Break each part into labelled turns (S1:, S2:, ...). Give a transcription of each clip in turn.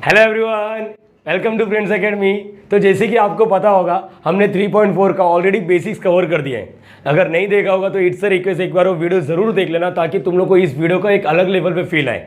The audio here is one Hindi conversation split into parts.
S1: Hello everyone, welcome to friends academy. तो जैसे कि आपको पता होगा हमने 3.4 का ऑलरेडी बेसिक्स कवर कर दिया है। अगर नहीं देखा होगा तो इट्स अ रिक्वेस्ट, एक बार वो वीडियो ज़रूर देख लेना ताकि तुम लोग को इस वीडियो का एक अलग लेवल पे फील आए।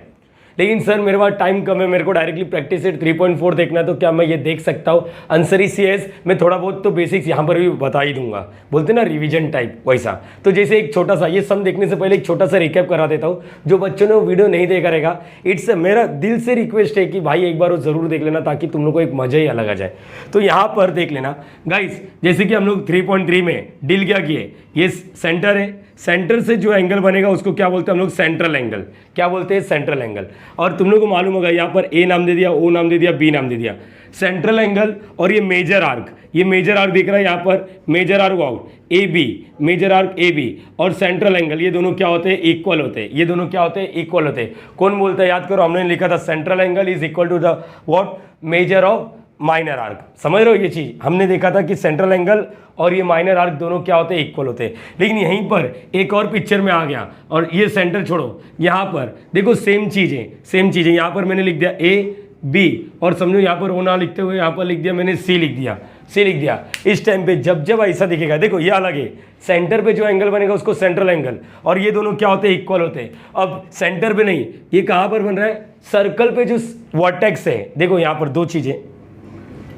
S1: लेकिन सर मेरे पास टाइम कम है, मेरे को डायरेक्टली प्रैक्टिस सेट 3.4 देखना है, तो क्या मैं ये देख सकता हूँ? Answer is yes. मैं थोड़ा बहुत तो बेसिक्स यहाँ पर भी बता ही दूंगा, बोलते ना रिवीजन टाइप वैसा। तो जैसे एक छोटा सा, ये सम देखने से पहले एक छोटा सा रिकैप करा देता हूँ। जो बच्चों ने वो वीडियो नहीं देखा रहेगा, इट्स मेरा दिल से रिक्वेस्ट है कि भाई एक बार वो जरूर देख लेना ताकि तुम लोग को एक मजा ही अलग आ जाए। तो यहाँ पर देख लेना गाइस, जैसे कि हम लोग 3.3 में डील क्या किए, ये सेंटर है, सेंटर से जो एंगल बनेगा उसको क्या बोलते हैं हम लोग? Central angle. क्या बोलते हैं? Central angle. और तुम लोग को मालूम होगा यहाँ पर ए नाम दे दिया, ओ नाम दे दिया, बी नाम दे दिया। सेंट्रल एंगल और ये मेजर आर्क, ये मेजर आर्क दिख रहा है यहाँ पर, measure arc out A B, measure arc A B और सेंट्रल एंगल, ये दोनों क्या होते हैं? इक्वल होते हैं। ये दोनों क्या होते हैं? इक्वल होते हैं। कौन बोलता है? याद करो, हमने लिखा था central angle is equal to the what? Measure of minor arc. समझ रहे हो ये चीज? हमने देखा था कि सेंट्रल एंगल और ये माइनर आर्क दोनों क्या होते हैं? इक्वल होते हैं। लेकिन यहीं पर एक और पिक्चर में आ गया और ये सेंटर छोड़ो, यहाँ पर देखो सेम चीज़ है, सेम चीज़ है। यहाँ पर मैंने लिख दिया ए बी और समझो यहाँ पर ओ ना लिखते हुए यहाँ पर लिख दिया मैंने सी लिख दिया, सी लिख दिया। इस टाइम पे जब जब ऐसा दिखेगा, देखो ये अलग है, सेंटर पे जो एंगल बनेगा उसको सेंट्रल एंगल, और ये दोनों क्या होते हैं? इक्वल होते हैं। अब सेंटर पे नहीं, ये कहाँ पर बन रहा है? सर्कल पे जो वर्टेक्स है, देखो यहाँ पर दो चीज़ें,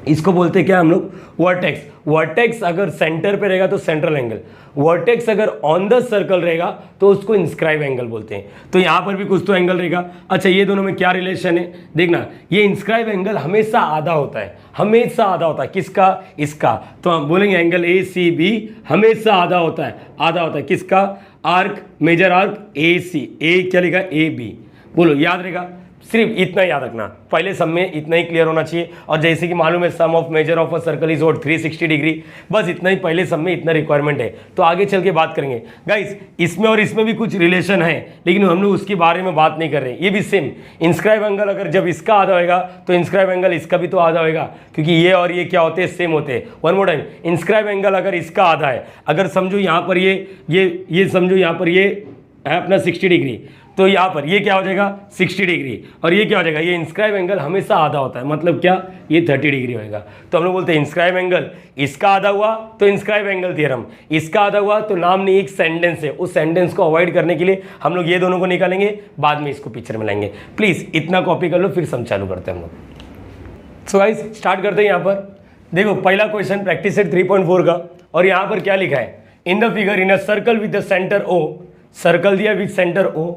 S1: इसको बोलते हैं क्या हम लोग? वर्टेक्स। वर्टेक्स अगर सेंटर पे रहेगा तो सेंट्रल एंगल, वर्टेक्स अगर ऑन द सर्कल रहेगा तो उसको इंस्क्राइब एंगल बोलते हैं। तो यहाँ पर भी कुछ तो एंगल रहेगा। अच्छा, ये दोनों में क्या रिलेशन है देखना, ये इंस्क्राइब एंगल हमेशा आधा होता है, हमेशा आधा होता है। किसका? इसका। तो हम बोलेंगे एंगल ए सी बी हमेशा आधा होता है, आधा होता है। किसका? Arc, measure arc A C, A क्या लिखा? A B. बोलो, याद रहेगा? सिर्फ इतना याद रखना, पहले सम में इतना ही क्लियर होना चाहिए। और जैसे कि मालूम है sum of measure of a circle is what? 360 degree. बस इतना ही पहले सम में इतना रिक्वायरमेंट है। तो आगे चल के बात करेंगे गाइस, इसमें और इसमें भी कुछ रिलेशन है, लेकिन हम लोग उसके बारे में बात नहीं कर रहे। ये भी सेम इंस्क्राइब एंगल, अगर जब इसका आधा होगा तो इंस्क्राइब एंगल इसका भी तो आधा होगा, क्योंकि ये और ये क्या होते हैं? सेम होते हैं। One more time, inscribe angle अगर इसका आधा है, अगर समझो यहाँ पर ये समझो यहाँ पर ये है अपना 60 डिग्री, तो यहाँ पर ये क्या हो जाएगा? 60 डिग्री। और ये क्या हो जाएगा? ये इंस्क्राइब एंगल हमेशा आधा होता है, मतलब क्या? ये 30 डिग्री होएगा। तो हम लोग बोलते हैं इंस्क्राइब एंगल इसका आधा हुआ तो इंस्क्राइब एंगल थ्योरम, इसका आधा हुआ तो नाम नहीं, एक सेंटेंस है, उस सेंटेंस को अवॉइड करने के लिए हम लोग ये दोनों को निकालेंगे, बाद में इसको पिक्चर में लाएंगे। प्लीज़ इतना कॉपी कर लो, फिर सम चालू करते हैं हम लोग। सो गाइस स्टार्ट करते हैं। यहाँ पर देखो पहला क्वेश्चन प्रैक्टिस सेट 3.4 का, और यहाँ पर क्या लिखा है? In the figure in a circle with the centre O, circle दिया with centre O,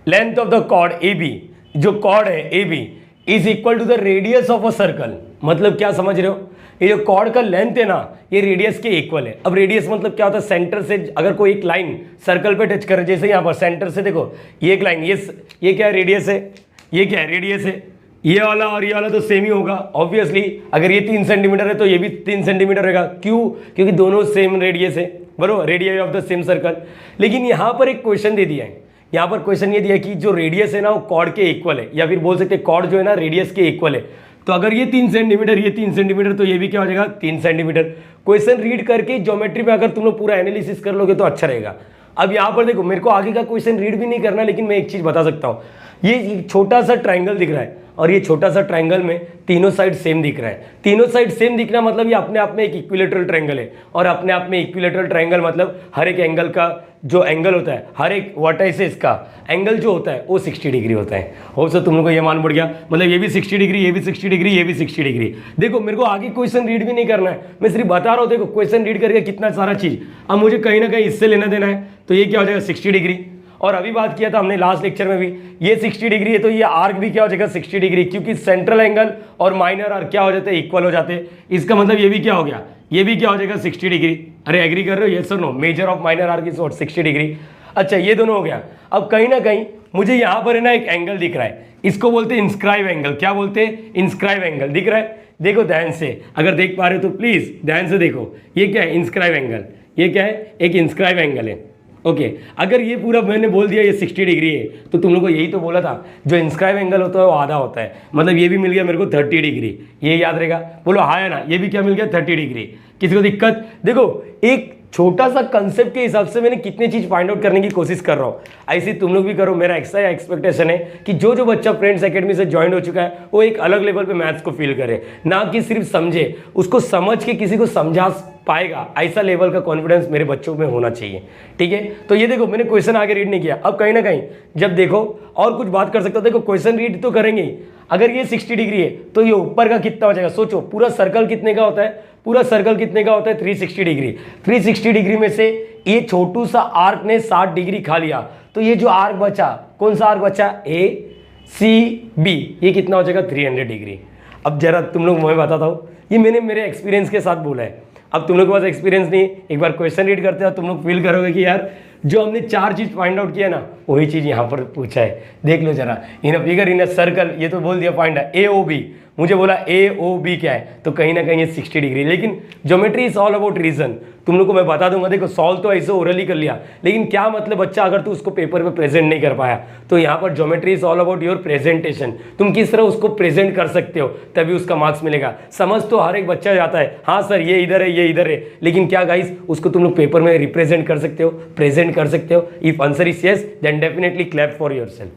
S1: length of the chord A B, जो कॉर्ड है A B is equal to the radius of a circle. मतलब क्या समझ रहे हो? ये जो कॉर्ड का लेंथ है ना, ये रेडियस के इक्वल है। अब रेडियस मतलब क्या होता है? सेंटर से अगर कोई एक लाइन सर्कल पे टच करे, जैसे यहाँ पर सेंटर से देखो ये एक लाइन, ये क्या है? रेडियस है। ये क्या है? रेडियस है। ये वाला और ये वाला तो सेम ही होगा ऑब्वियसली। अगर ये 3 सेंटीमीटर है तो ये भी 3 सेंटीमीटर रहेगा। क्यों? क्योंकि दोनों सेम रेडियस है, बरोबर, radius of the same circle. लेकिन यहाँ पर एक क्वेश्चन दे दिया है, यहाँ पर क्वेश्चन ये दिया कि जो रेडियस है ना वो कॉर्ड के इक्वल है, या फिर बोल सकते हैं कॉर्ड जो है ना रेडियस के इक्वल है। तो अगर ये 3 सेंटीमीटर, ये 3 सेंटीमीटर, तो ये भी क्या हो जाएगा? 3 सेंटीमीटर। क्वेश्चन रीड करके ज्योमेट्री में अगर तुम लोग पूरा एनालिसिस कर लोगे तो अच्छा रहेगा। अब यहाँ पर देखो, मेरे को आगे का क्वेश्चन रीड भी नहीं करना, लेकिन मैं एक चीज़ बता सकता हूँ। ये छोटा सा ट्राइंगल दिख रहा है, और ये छोटा सा ट्राइंगल में तीनों साइड सेम दिख रहा है। तीनों साइड सेम दिखना मतलब ये अपने आप में एक इक्विलेटरल ट्रायंगल है, और अपने आप में इक्विलेटरल ट्रायंगल मतलब हर एक एंगल का जो एंगल होता है, हर एक वर्टाइसेस का एंगल जो होता है वो 60 डिग्री होता है। हो सर तुम लोग को ये मालूम पड़ गया, मतलब ये भी 60 डिग्री, ये भी 60 डिग्री, ये भी 60 डिग्री। देखो मेरे को आगे क्वेश्चन रीड भी नहीं करना है, मैं सिर्फ बता रहा हूँ। देखो क्वेश्चन रीड करके कितना सारा चीज़, अब मुझे कहीं ना कहीं इससे लेना देना है, तो ये क्या हो जाएगा? 60 डिग्री। और अभी बात किया था हमने लास्ट लेक्चर में भी, ये 60 डिग्री है तो ये आर्क भी क्या हो जाएगा? 60 डिग्री, क्योंकि सेंट्रल एंगल और माइनर आर्क क्या हो जाते हैं? इक्वल हो जाते हैं। इसका मतलब ये भी क्या हो गया? ये भी क्या हो जाएगा? 60 डिग्री। अरे एग्री कर रहे हो? यस और no? Measure of minor arc is what? 60 degree. अच्छा ये दोनों हो गया। अब कहीं ना कहीं मुझे यहाँ पर है ना एक एंगल दिख रहा है, इसको बोलते हैं इंस्क्राइब एंगल। क्या बोलते हैं? Inscribe angle. दिख रहा है? देखो ध्यान से, अगर देख पा रहे हो तो प्लीज ध्यान से देखो। ये क्या है? Inscribe angle. ये क्या है? एक इंस्क्राइब एंगल है। ओके अगर ये पूरा मैंने बोल दिया ये 60 डिग्री है, तो तुम लोग को यही तो बोला था जो इंस्क्राइब एंगल होता है वो आधा होता है, मतलब ये भी मिल गया मेरे को 30 डिग्री। ये याद रहेगा? बोलो हाँ है ना? ये भी क्या मिल गया? 30 डिग्री। किसी को दिक्कत? देखो एक छोटा सा कंसेप्ट के हिसाब से मैंने कितनी चीज फाइंड आउट करने की कोशिश कर रहा हूँ, ऐसी तुम लोग भी करो। मेरा ऐसा एक्सपेक्टेशन है कि जो जो बच्चा फ्रेंड्स एकेडमी से ज्वाइन हो चुका है वो एक अलग लेवल पे मैथ्स को फील करे, ना कि सिर्फ समझे, उसको समझ के किसी को समझा पाएगा, ऐसा लेवल का कॉन्फिडेंस मेरे बच्चों में होना चाहिए। ठीक है, तो ये देखो मैंने क्वेश्चन आगे रीड नहीं किया। अब कहीं ना कहीं जब देखो और कुछ बात कर सकते हो, देखो क्वेश्चन रीड तो करेंगे ही। अगर ये 60 डिग्री है तो ये ऊपर का कितना हो जाएगा, सोचो पूरा सर्कल कितने का होता है, पूरा सर्कल कितने का होता है 360 डिग्री। 360 डिग्री में से ये छोटू सा आर्क ने 60 डिग्री खा लिया, तो ये जो आर्क बचा, कौन सा आर्क बचा, ए सी बी, ये कितना हो जाएगा 300 डिग्री। अब जरा तुम लोग मैं बताता हूँ, ये मैंने मेरे एक्सपीरियंस के साथ बोला है। अब तुम लोग के पास एक्सपीरियंस नहीं, एक बार क्वेश्चन रीड करते हो तुम लोग फील करोगे कि यार जो हमने 4 चीज फाइंड आउट किया ना, वही चीज यहाँ पर पूछा है। देख लो जरा, इन a figure in a circle, ये तो बोल दिया फाइंड ए ओ बी, मुझे बोला ए ओ बी क्या है, तो कहीं ना कहीं ये 60 डिग्री। लेकिन geometry is all about reason, तुम लोग को मैं बता दूंगा। देखो सॉल्व तो ऐसे ओरली कर लिया, लेकिन क्या मतलब बच्चा अगर तू उसको पेपर पे प्रेजेंट नहीं कर पाया, तो यहाँ पर geometry is all about your presentation. तुम किस तरह उसको प्रेजेंट कर सकते हो, तभी उसका मार्क्स मिलेगा। समझ तो हर एक बच्चा जाता है, हाँ सर ये इधर है ये इधर है, लेकिन क्या गाइस उसको तुम लोग पेपर में रिप्रेजेंट कर सकते हो, प्रेजेंट कर सकते हो। If answer is yes then definitely clap for yourself.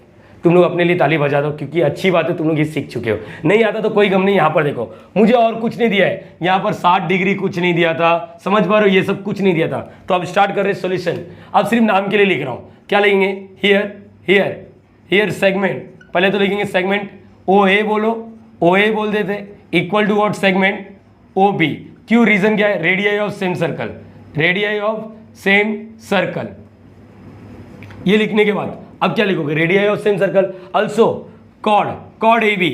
S1: तुम लोग अपने लिए ताली बजा दो, क्योंकि अच्छी बात है तुम लोग ये सीख चुके हो। नहीं आता तो कोई गम नहीं, यहाँ पर देखो मुझे और कुछ नहीं दिया है, यहाँ पर 60 डिग्री कुछ नहीं दिया था, समझ पा रहे हो, ये सब कुछ नहीं दिया था। तो अब स्टार्ट कर रहे हैं सॉल्यूशन। अब सिर्फ नाम के लिए लिख रहा हूँ, क्या लिखेंगे, हियर हियर हियर सेगमेंट, पहले तो लिखेंगे सेगमेंट ओ ए, बोलो ओ ए बोल देते, equal to what segment O B. क्यों, रीजन क्या है, radii of same circle, radii of same circle. ये लिखने के बाद अब क्या लिखोगे, radii of same circle, also कॉड ए बी,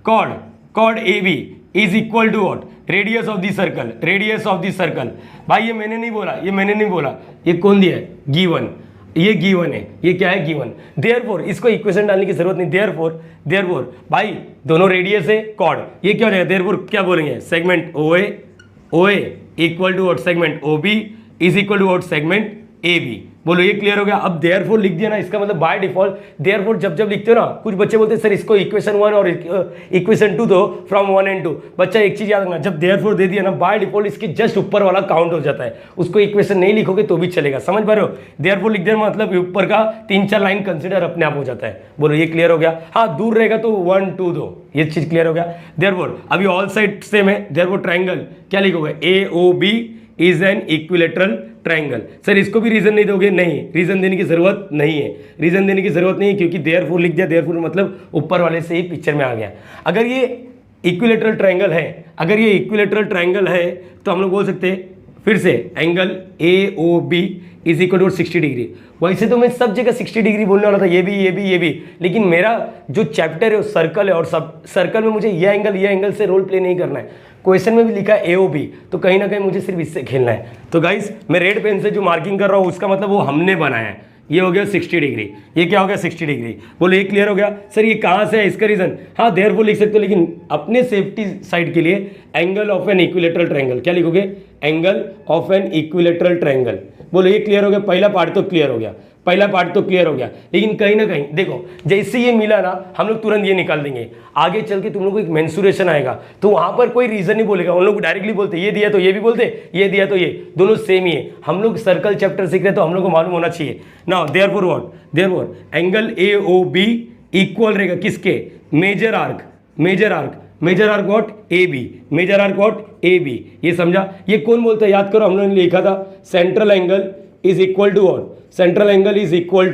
S1: कॉड A B is equal to what, radius of the circle, radius of the circle. भाई ये मैंने नहीं बोला, ये मैंने नहीं बोला, ये कौन दिया है, गिवन, ये गिवन है, ये क्या है गिवन। देयरफॉर इसको इक्वेशन डालने की जरूरत नहीं, देयरफॉर भाई दोनों रेडियस है कॉड, ये क्या हो जाएगा, देयरफॉर क्या बोलेंगे, segment O A equal to what, segment O B is equal to what, segment A B. बोलो ये क्लियर हो गया। अब देयरफॉर लिख दिया ना, इसका मतलब बाय डिफॉल्ट देयरफॉर जब लिखते हो ना, कुछ बच्चे बोलते हैं सर इसको इक्वेशन 1 और इक्वेशन 2 दो फ्रॉम 1 and 2। बच्चा एक चीज याद रखना, जब देयरफॉर दे दिया ना, बाय डिफॉल्ट इसके जस्ट ऊपर वाला काउंट हो जाता है, उसको इक्वेशन नहीं लिखोगे तो भी चलेगा, समझ पा रहे हो। देयरफॉर लिख देना मतलब ऊपर का 3-4 लाइन कंसिडर अपने आप हो जाता है। बोलो ये क्लियर हो गया। हाँ दूर रहेगा तो 1 2 दो, ये चीज क्लियर हो गया। देयरफॉर अभी ऑल साइड सेम है, देयरफॉर ट्रायंगल क्या लिखोगे, A O B is an equilateral triangle. Sir इसको भी रीजन नहीं दोगे, नहीं रीजन देने की जरूरत नहीं है, रीजन देने की जरूरत नहीं है, क्योंकि देयरफॉर लिख दिया, देयरफॉर मतलब ऊपर वाले से ही पिक्चर में आ गया। अगर ये इक्विलेटरल ट्रायंगल है, अगर ये इक्विलेटरल ट्रायंगल है तो हम लोग बोल सकते हैं फिर से angle A O B is equal to 60 degree. वैसे तो मैं सब जगह 60 डिग्री बोलने वाला था, ये भी, लेकिन मेरा जो चैप्टर है वो सर्कल है, और सब सर्कल में मुझे ये एंगल से रोल प्ले नहीं करना है। क्वेश्चन में भी लिखा है AOB, तो कहीं ना कहीं मुझे सिर्फ इससे खेलना है। तो गाइस मैं रेड पेन से जो मार्किंग कर रहा हूँ उसका मतलब वो हमने बनाया है। ये हो गया 60 डिग्री, ये क्या हो गया 60 डिग्री। बोलो ये क्लियर हो गया। सर ये कहाँ से है, इसका रीजन, हाँ देयरफॉर लिख सकते हो, लेकिन अपने सेफ्टी साइड के लिए angle of N equilateral triangle, क्या लिखोगे, angle of N equilateral triangle. बोलो ये क्लियर हो गया, पहला पार्ट तो क्लियर हो गया, पहला पार्ट तो क्लियर हो गया। लेकिन कहीं ना कहीं देखो जैसे ये मिला ना, हम लोग तुरंत ये निकाल देंगे, आगे चल के तुम लोग को एक मेंसुरेशन आएगा तो वहां पर कोई रीजन नहीं बोलेगा, उन लोग डायरेक्टली बोलते ये दिया तो ये भी बोलते, ये दिया तो ये, दोनों सेम ही है। हम लोग सर्कल चैप्टर सीख रहे हैं तो हम लोग को मालूम होना चाहिए ना। Therefore what, therefore angle AOB equal रहेगा किसके, measure arc what AB, measure arc what AB। ये समझा, ये कौन बोलता है, याद करो हम लोगों ने लिखा था central angle is equal to what, central angle is equal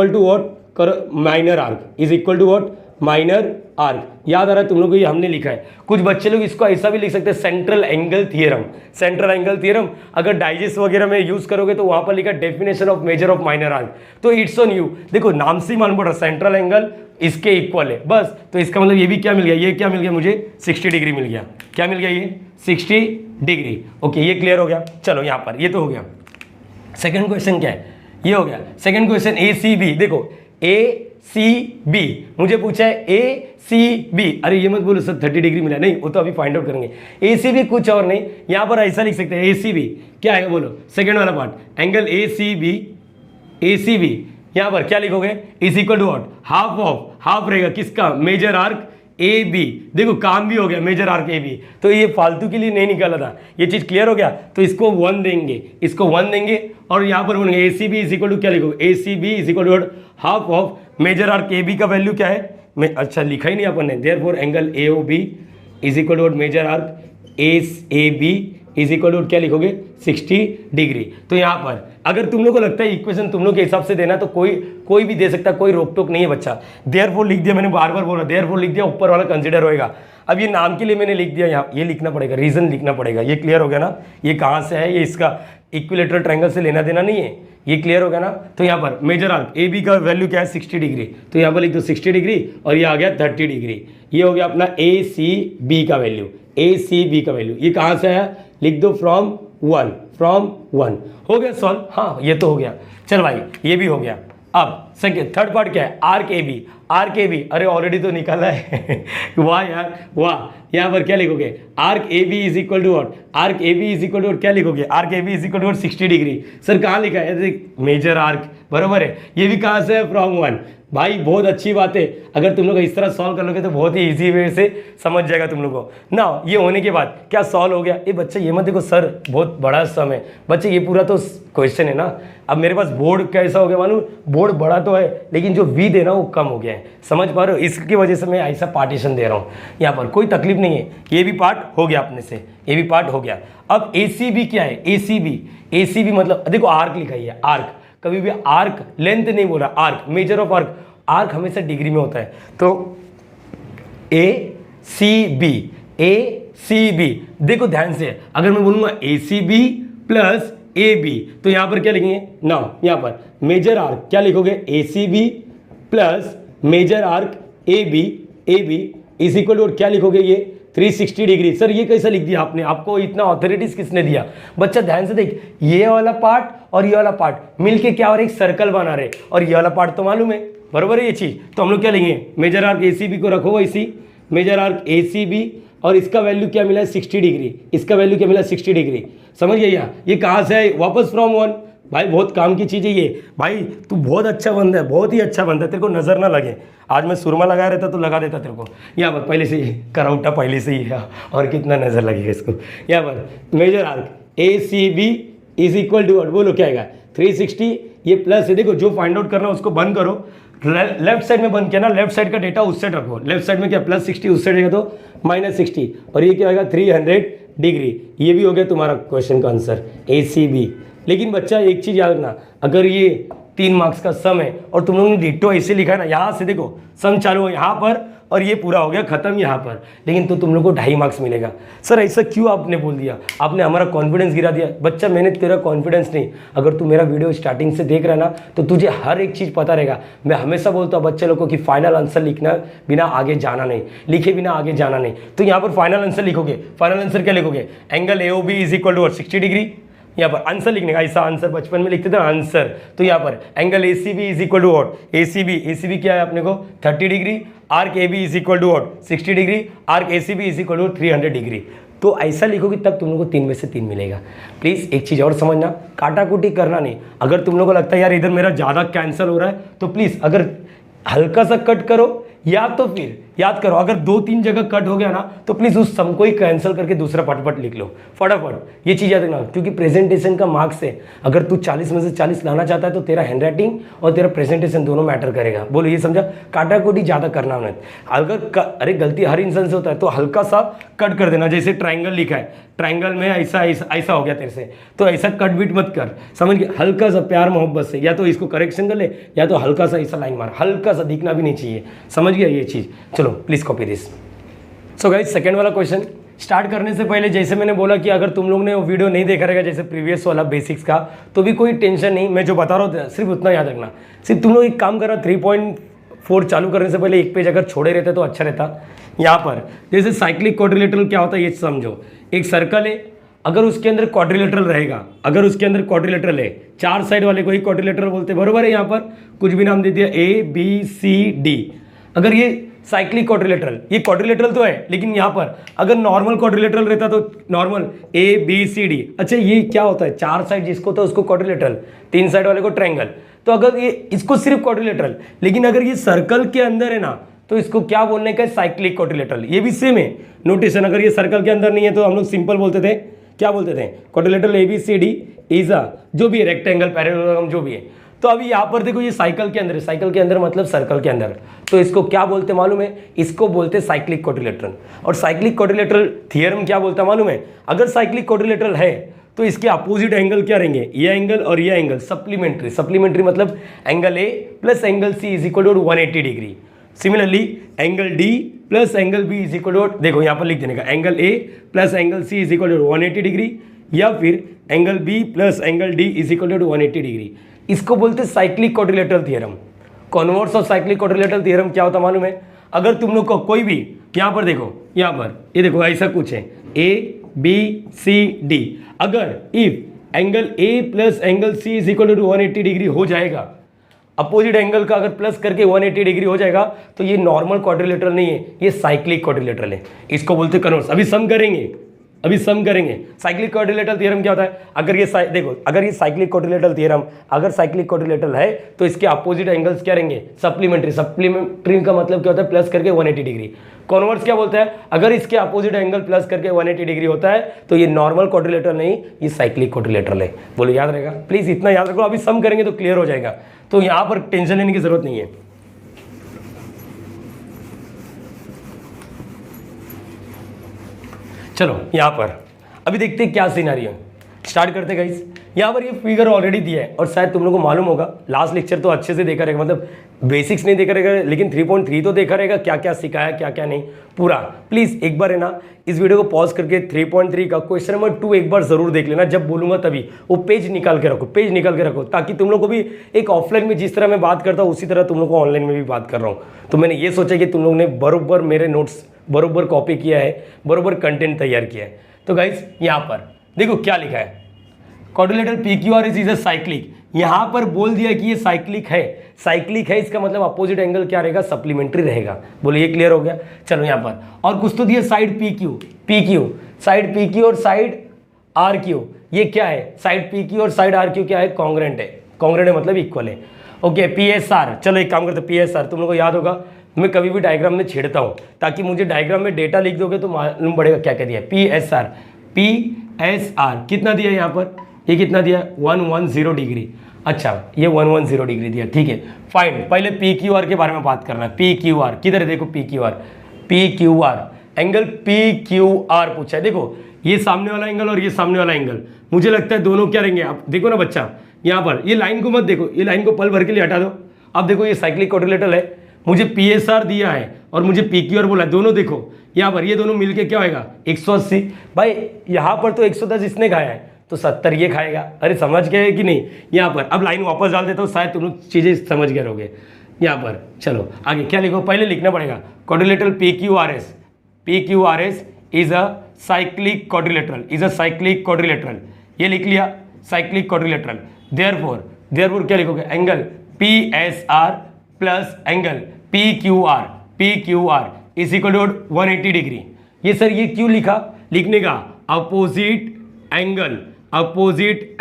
S1: to what, minor arc is equal to what, minor arc. याद आ रहा है तुम लोग को, ये हमने लिखा है। कुछ बच्चे लोग इसको ऐसा भी लिख सकते हैं central angle theorem, central angle theorem. अगर डाइजेस्ट वगैरह में यूज करोगे तो वहां पर लिखा definition of measure of minor arc, तो इट्स ऑन यू। देखो नाम से ही मालूम पड़ रहा सेंट्रल एंगल इसके इक्वल है बस, तो इसका मतलब ये भी क्या मिल गया, ये क्या मिल गया मुझे, 60 डिग्री मिल गया। क्या मिल गया, ये 60 डिग्री। ओके ये क्लियर हो गया। चलो यहाँ पर ये तो हो गया। सेकेंड क्वेश्चन क्या है, ये हो गया सेकेंड क्वेश्चन ACB। देखो ACB मुझे पूछा है ACB, अरे ये मत बोलो सर 30 डिग्री मिला, नहीं वो तो अभी फाइंड आउट करेंगे। ACB कुछ और नहीं, यहाँ पर ऐसा लिख सकते हैं ACB क्या है, बोलो सेकेंड वाला पार्ट, एंगल ACB यहाँ पर क्या लिखोगे, is equal to what, half रहेगा किसका, मेजर आर्क ए बी, देखो काम भी हो गया, मेजर आर्क ए बी, तो ये फालतू के लिए नहीं निकाला था, ये चीज़ क्लियर हो गया। तो इसको 1 देंगे, इसको 1 देंगे और यहाँ पर बोलेंगे A C B is equal to क्या लिखोगे, A C B is equal to half of measure arc A B का वैल्यू क्या है, मैं अच्छा लिखा ही नहीं अपन ने, therefore angle A O B is equal to measure arc A B is equal to क्या लिखोगे 60 डिग्री। तो यहाँ पर अगर तुम लोग को लगता है इक्वेशन तुम लोग के हिसाब से देना तो कोई भी दे सकता है, कोई रोक टोक नहीं है बच्चा। देयरफॉर लिख दिया, मैंने बार बार बोला देयरफॉर लिख दिया, ऊपर वाला कंसिडर होएगा। अब ये नाम के लिए मैंने लिख दिया, यहाँ ये लिखना पड़ेगा, रीजन लिखना पड़ेगा, ये क्लियर हो गया ना, ये कहाँ से है, ये इसका इक्विलेटरल ट्रायंगल से लेना देना नहीं है, ये क्लियर हो गया ना। तो यहाँ पर मेजर आर्क ए बी का वैल्यू क्या है 60 डिग्री, तो यहाँ पर लिख दो 60 डिग्री और ये आ गया 30 डिग्री, ये हो गया अपना ए सी बी का वैल्यू, ए सी बी का वैल्यू, ये कहाँ से है लिख दो फ्रॉम 1 हो गया सॉल्व। हाँ ये तो हो गया, चल भाई ये भी हो गया। अब सेकंड थर्ड पार्ट क्या है, आर्क ए बी, अरे ऑलरेडी तो निकाला है वाह यार वाह, यहाँ पर क्या लिखोगे arc A B is equal to what, arc A B is equal to क्या लिखोगे, arc A B is equal to 60 degree. Sir कहाँ लिखा है, मेजर आर्क बरोबर है, ये भी कहाँ से है फ्रॉम 1। भाई बहुत अच्छी बात है, अगर तुम लोग इस तरह सॉल्व कर लोगे तो बहुत ही इजी वे से समझ जाएगा तुम लोग को ना। ये होने के बाद क्या सॉल्व हो गया, ये बच्चा ये मत देखो सर बहुत बड़ा सम है, बच्चे ये पूरा तो क्वेश्चन है ना। अब मेरे पास बोर्ड कैसा हो गया मालूम, बोर्ड बड़ा तो है लेकिन जो वी देना वो कम हो गया है, समझ पा रहे हो, इसकी वजह से मैं ऐसा पार्टीशन दे रहा हूँ। यहाँ पर कोई तकलीफ नहीं है, ये भी पार्ट हो गया अपने से, ये भी पार्ट हो गया। अब ए सी बी क्या है, ए सी बी मतलब देखो आर्क लिखा है, आर्क कभी भी आर्क लेंथ नहीं बोला, आर्क मेजर ऑफ आर्क हमेशा डिग्री में होता है। तो ए सी बी देखो ध्यान से, अगर मैं बोलूंगा A C B plus A B तो यहां पर क्या लिखेंगे ना, यहां पर मेजर आर्क क्या लिखोगे A C B plus measure arc A B is equal to क्या लिखोगे ये 360 डिग्री। सर ये कैसा लिख दिया आपने, आपको इतना ऑथोरिटीज किसने दिया। बच्चा ध्यान से देख, ये वाला पार्ट और ये वाला पार्ट मिलके क्या हो रहा है, एक सर्कल बना रहे, और ये वाला पार्ट तो मालूम है बरोबर है ये चीज। तो हम लोग क्या लेंगे, measure arc A C B को रखो वैसी, measure arc A C B और इसका वैल्यू क्या मिला है 60 डिग्री, इसका वैल्यू क्या मिला 60 डिग्री, समझ गए। ये कहाँ से है, वापस फ्रॉम 1। भाई बहुत काम की चीज़ है ये, भाई तू बहुत अच्छा बंदा है, बहुत ही अच्छा बंदा है, तेरे को नज़र ना लगे। आज मैं सुरमा लगाया रहता तो लगा देता तेरे को, यहाँ पर पहले से ही करौटा पहले से ही है, और कितना नज़र लगेगा इसको। यहाँ पर measure arc A C B is equal to बोलो क्या आएगा 360, ये प्लस है, देखो जो फाइंड आउट करना है उसको बंद करो, लेफ्ट साइड में बंद किया ना, लेफ्ट साइड का डेटा उस साइड रखो, लेफ्ट साइड में क्या +60 उस साइड रहेगा तो -60, और ये क्या होगा 300 डिग्री। ये भी हो गया तुम्हारा क्वेश्चन का आंसर ए सी बी। लेकिन बच्चा एक चीज़ याद रखना, अगर ये 3 मार्क्स का सम है और तुम लोगों ने डिट्टो ऐसे लिखा है ना, यहाँ से देखो सम चालू हो यहाँ पर और ये पूरा हो गया खत्म यहाँ पर, लेकिन तो तुम लोग को 2.5 मार्क्स मिलेगा। सर ऐसा क्यों आपने बोल दिया, आपने हमारा कॉन्फिडेंस गिरा दिया। बच्चा मैंने तेरा कॉन्फिडेंस नहीं, अगर तू मेरा वीडियो स्टार्टिंग से देख रहा है ना तो तुझे हर एक चीज़ पता रहेगा। मैं हमेशा बोलता हूँ बच्चे लोग को कि फाइनल आंसर लिखना बिना आगे जाना नहीं, लिखे बिना आगे जाना नहीं। तो यहाँ पर फाइनल आंसर लिखोगे, फाइनल आंसर क्या लिखोगे, angle A O B is equal to 60 degree. यहाँ पर आंसर लिखने का, ऐसा आंसर बचपन में लिखते थे आंसर, तो यहाँ पर angle A C B is equal to what, A C B क्या है अपने को 30 degree, arc A B is equal to what 60 degree, arc A C B is equal to 300 degree. तो ऐसा लिखोगे तब तुम लोग को 3 में से 3 मिलेगा। प्लीज़ एक चीज़ और समझना, काटाकुटी करना नहीं। अगर तुम लोग को लगता है यार इधर मेरा ज़्यादा कैंसिल हो रहा है तो प्लीज़ अगर हल्का सा कट करो, या तो फिर याद करो अगर 2-3 जगह कट हो गया ना तो प्लीज़ उस सम को ही कैंसिल करके दूसरा फटाफट लिख लो, फटाफट। ये चीज़ याद रखना, क्योंकि प्रेजेंटेशन का मार्क्स है, अगर तू 40 में से 40 लाना चाहता है तो तेरा हैंड राइटिंग और तेरा प्रेजेंटेशन दोनों मैटर करेगा। बोलो ये समझा, काटाकुटी ज़्यादा करना नहीं। अगर अरे गलती हर इंसान से होता है तो हल्का सा कट कर देना, जैसे ट्राइंगल लिखा है, ट्राइंगल में ऐसा हो गया तेरे से, तो ऐसा कट बीट मत कर, समझ गया, हल्का सा प्यार मोहब्बत से या तो इसको करेक्शन कर ले या तो हल्का सा ऐसा लाइन मार, हल्का सा दिखना भी नहीं चाहिए, समझ गया ये चीज़। चलो please copy this. So guys second वाला क्वेश्चन स्टार्ट करने से पहले जैसे मैंने बोला कि अगर तुम लोग ने वो वीडियो नहीं देखा रहेगा जैसे प्रीवियस वाला बेसिक्स का, तो भी कोई टेंशन नहीं, मैं जो बता रहा हूँ सिर्फ उतना याद रखना। सिर्फ तुम लोग एक काम करो, 3.4 चालू करने से पहले एक पेज अगर छोड़े रहते तो अच्छा रहता। यहाँ पर जैसे साइक्लिक क्वाड्रिलेटरल क्या होता है ये समझो, एक सर्कल है, अगर उसके अंदर क्वाड्रिलेटरल रहेगा, अगर उसके अंदर क्वाड्रिलेटरल है, 4 साइड वाले को ही क्वाड्रिलेटरल बोलते हैं, बरोबर है। यहाँ पर कुछ भी नाम दे दिया A B C D। अगर ये साइक्लिक क्वाड्रिलेटरल, ये क्वाड्रिलेटरल तो है, लेकिन यहाँ पर अगर नॉर्मल क्वाड्रिलेटरल रहता तो normal A B C D। अच्छा ये क्या होता है, 4 साइड जिसको होता है उसको क्वाड्रिलेटरल, 3 साइड वाले को ट्रायंगल। तो अगर ये इसको सिर्फ क्वाड्रिलेटरल, लेकिन अगर ये सर्कल के अंदर है ना तो इसको क्या बोलने का है, साइक्लिक क्वाड्रिलेटरल। ये भी सेम है नोटेशन, अगर ये सर्कल के अंदर नहीं है तो हम लोग सिंपल बोलते थे, क्या बोलते थे, क्वाड्रिलेटरल ABCD इज अ, जो भी रेक्टेंगल पैरेललोग्राम जो भी है। तो अभी यहाँ पर देखो ये साइकिल के अंदर है, साइकिल के अंदर मतलब सर्कल के अंदर, तो इसको क्या बोलते मालूम है, इसको बोलते हैं साइक्लिक क्वाड्रिलेटरल। और साइक्लिक क्वाड्रिलेटरल थ्योरम क्या बोलता मालूम है, अगर साइक्लिक क्वाड्रिलेटरल है तो इसके अपोजिट एंगल क्या रहेंगे, ये एंगल और ये एंगल सप्लीमेंट्री, सप्लीमेंट्री मतलब angle A plus angle C is equal to 180 degree. Similarly angle D plus angle B is equal to, देखो यहाँ पर लिख देने का, angle A plus angle C is equal to 180 degree, या फिर angle B plus angle D is equal to 180 degree. इसको बोलते हैं cyclic quadrilateral theorem. Converse of cyclic quadrilateral theorem क्या होता मालूम है, अगर तुम लोग को कोई भी यहाँ पर देखो, यहाँ पर ये देखो ऐसा कुछ है ABCD, अगर if angle A plus angle C is equal to 180 degree हो जाएगा, अपोजिट एंगल का अगर प्लस करके 180 डिग्री हो जाएगा, तो ये नॉर्मल क्वाड्रिलेटरल नहीं है, ये साइक्लिक क्वाड्रिलेटरल है। इसको बोलते हैं कन्वर्स। अभी सम करेंगे, अभी सम करेंगे। साइक्लिक क्वाड्रिलेटरल थ्योरम क्या होता है, अगर ये देखो, अगर ये साइक्लिक क्वाड्रिलेटरल थ्योरम, अगर साइक्लिक क्वाड्रिलेटरल है तो इसके अपोजिट एंगल्स क्या रहेंगे, सप्लीमेंट्री। सप्लीमेंट्री का मतलब क्या होता है, प्लस करके 180 डिग्री। कॉन्वर्स क्या बोलता है, अगर इसके अपोजिट एंगल प्लस करके 180 डिग्री होता है तो ये नॉर्मल क्वाड्रिलेटरल नहीं, ये साइक्लिक क्वाड्रिलेटरल है। बोलो याद रहेगा, प्लीज इतना याद रखो, अभी सम करेंगे तो क्लियर हो जाएगा, तो यहां पर टेंशन लेने की जरूरत नहीं है। चलो यहां पर अभी देखते हैं क्या सिनेरियो है, स्टार्ट करते गाइस। यहाँ पर ये फिगर ऑलरेडी दिया है और शायद तुम लोगों को मालूम होगा, लास्ट लेक्चर तो अच्छे से देखा रहेगा, मतलब बेसिक्स नहीं देखा रहेगा लेकिन 3.3 तो देखा रहेगा, क्या क्या सिखाया क्या क्या नहीं पूरा। प्लीज़ एक बार है ना इस वीडियो को पॉज करके 3.3 का क्वेश्चन नंबर 2 एक बार जरूर देख लेना, जब बोलूंगा तभी वो पेज निकाल के रखो, पेज निकाल के रखो, ताकि तुम लोग को भी एक ऑफलाइन में जिस तरह मैं बात करता हूँ उसी तरह तुम लोग को ऑनलाइन में भी बात कर रहा हूँ। तो मैंने ये सोचा कि तुम लोग ने बरोबर मेरे नोट्स बरोबर कॉपी किया है, बरोबर कंटेंट तैयार किया है। तो गाइस यहाँ पर देखो क्या लिखा है, quadrilateral PQR is a cyclic. यहां पर बोल दिया कि ये साइक्लिक है, साइक्लिक है इसका मतलब अपोजिट एंगल क्या रहेगा, सप्लीमेंट्री रहेगा। बोलो ये क्लियर हो गया। चलो यहां पर और कुछ तो दिया, साइड PQ, साइड PQ और साइड RQ, ये क्या है, साइड PQ और साइड RQ क्या है, कॉन्ग्रेंट है, कॉन्ग्रेंट है मतलब इक्वल है। ओके PSR, चलो एक काम करते PSR, तुम लोग को याद होगा मैं कभी भी डायग्राम में छेड़ता हूं ताकि मुझे डायग्राम में डेटा लिख दोगे तो मालूम पड़ेगा क्या क्या दिया है। PSR कितना दिया यहाँ पर, ये कितना दिया 110 डिग्री। अच्छा ये 110 डिग्री दिया, ठीक है फाइन। पहले PQR के बारे में बात करना है। PQR किधर है, देखो PQR एंगल PQR पूछा है। देखो ये सामने वाला एंगल और ये सामने वाला एंगल, मुझे लगता है दोनों क्या रहेंगे, आप देखो ना बच्चा, यहाँ पर ये लाइन को मत देखो, ये लाइन को पल भर के लिए हटा दो। अब देखो ये साइक्लिक क्वाड्रिलेटरल है, मुझे PSR दिया है और मुझे PQR बोला है, दोनों देखो यहाँ पर ये दोनों मिलके क्या होगा 180। भाई यहाँ पर तो 110 इसने खाया है तो 70 ये खाएगा। अरे समझ गए कि नहीं। यहाँ पर अब लाइन वापस डाल देता हूँ, शायद तुम लोग चीज़ें समझ गए रहोगे। यहाँ पर चलो आगे क्या लिखो, पहले लिखना पड़ेगा quadrilateral PQRS is a cyclic quadrilateral, ये लिख लिया साइक्लिक क्वाड्रिलेटरल। देयरफॉर क्या लिखोगे, angle PSR plus angle PQR is equal to 180 degree. ये सर ये क्यों लिखा, लिखने का opposite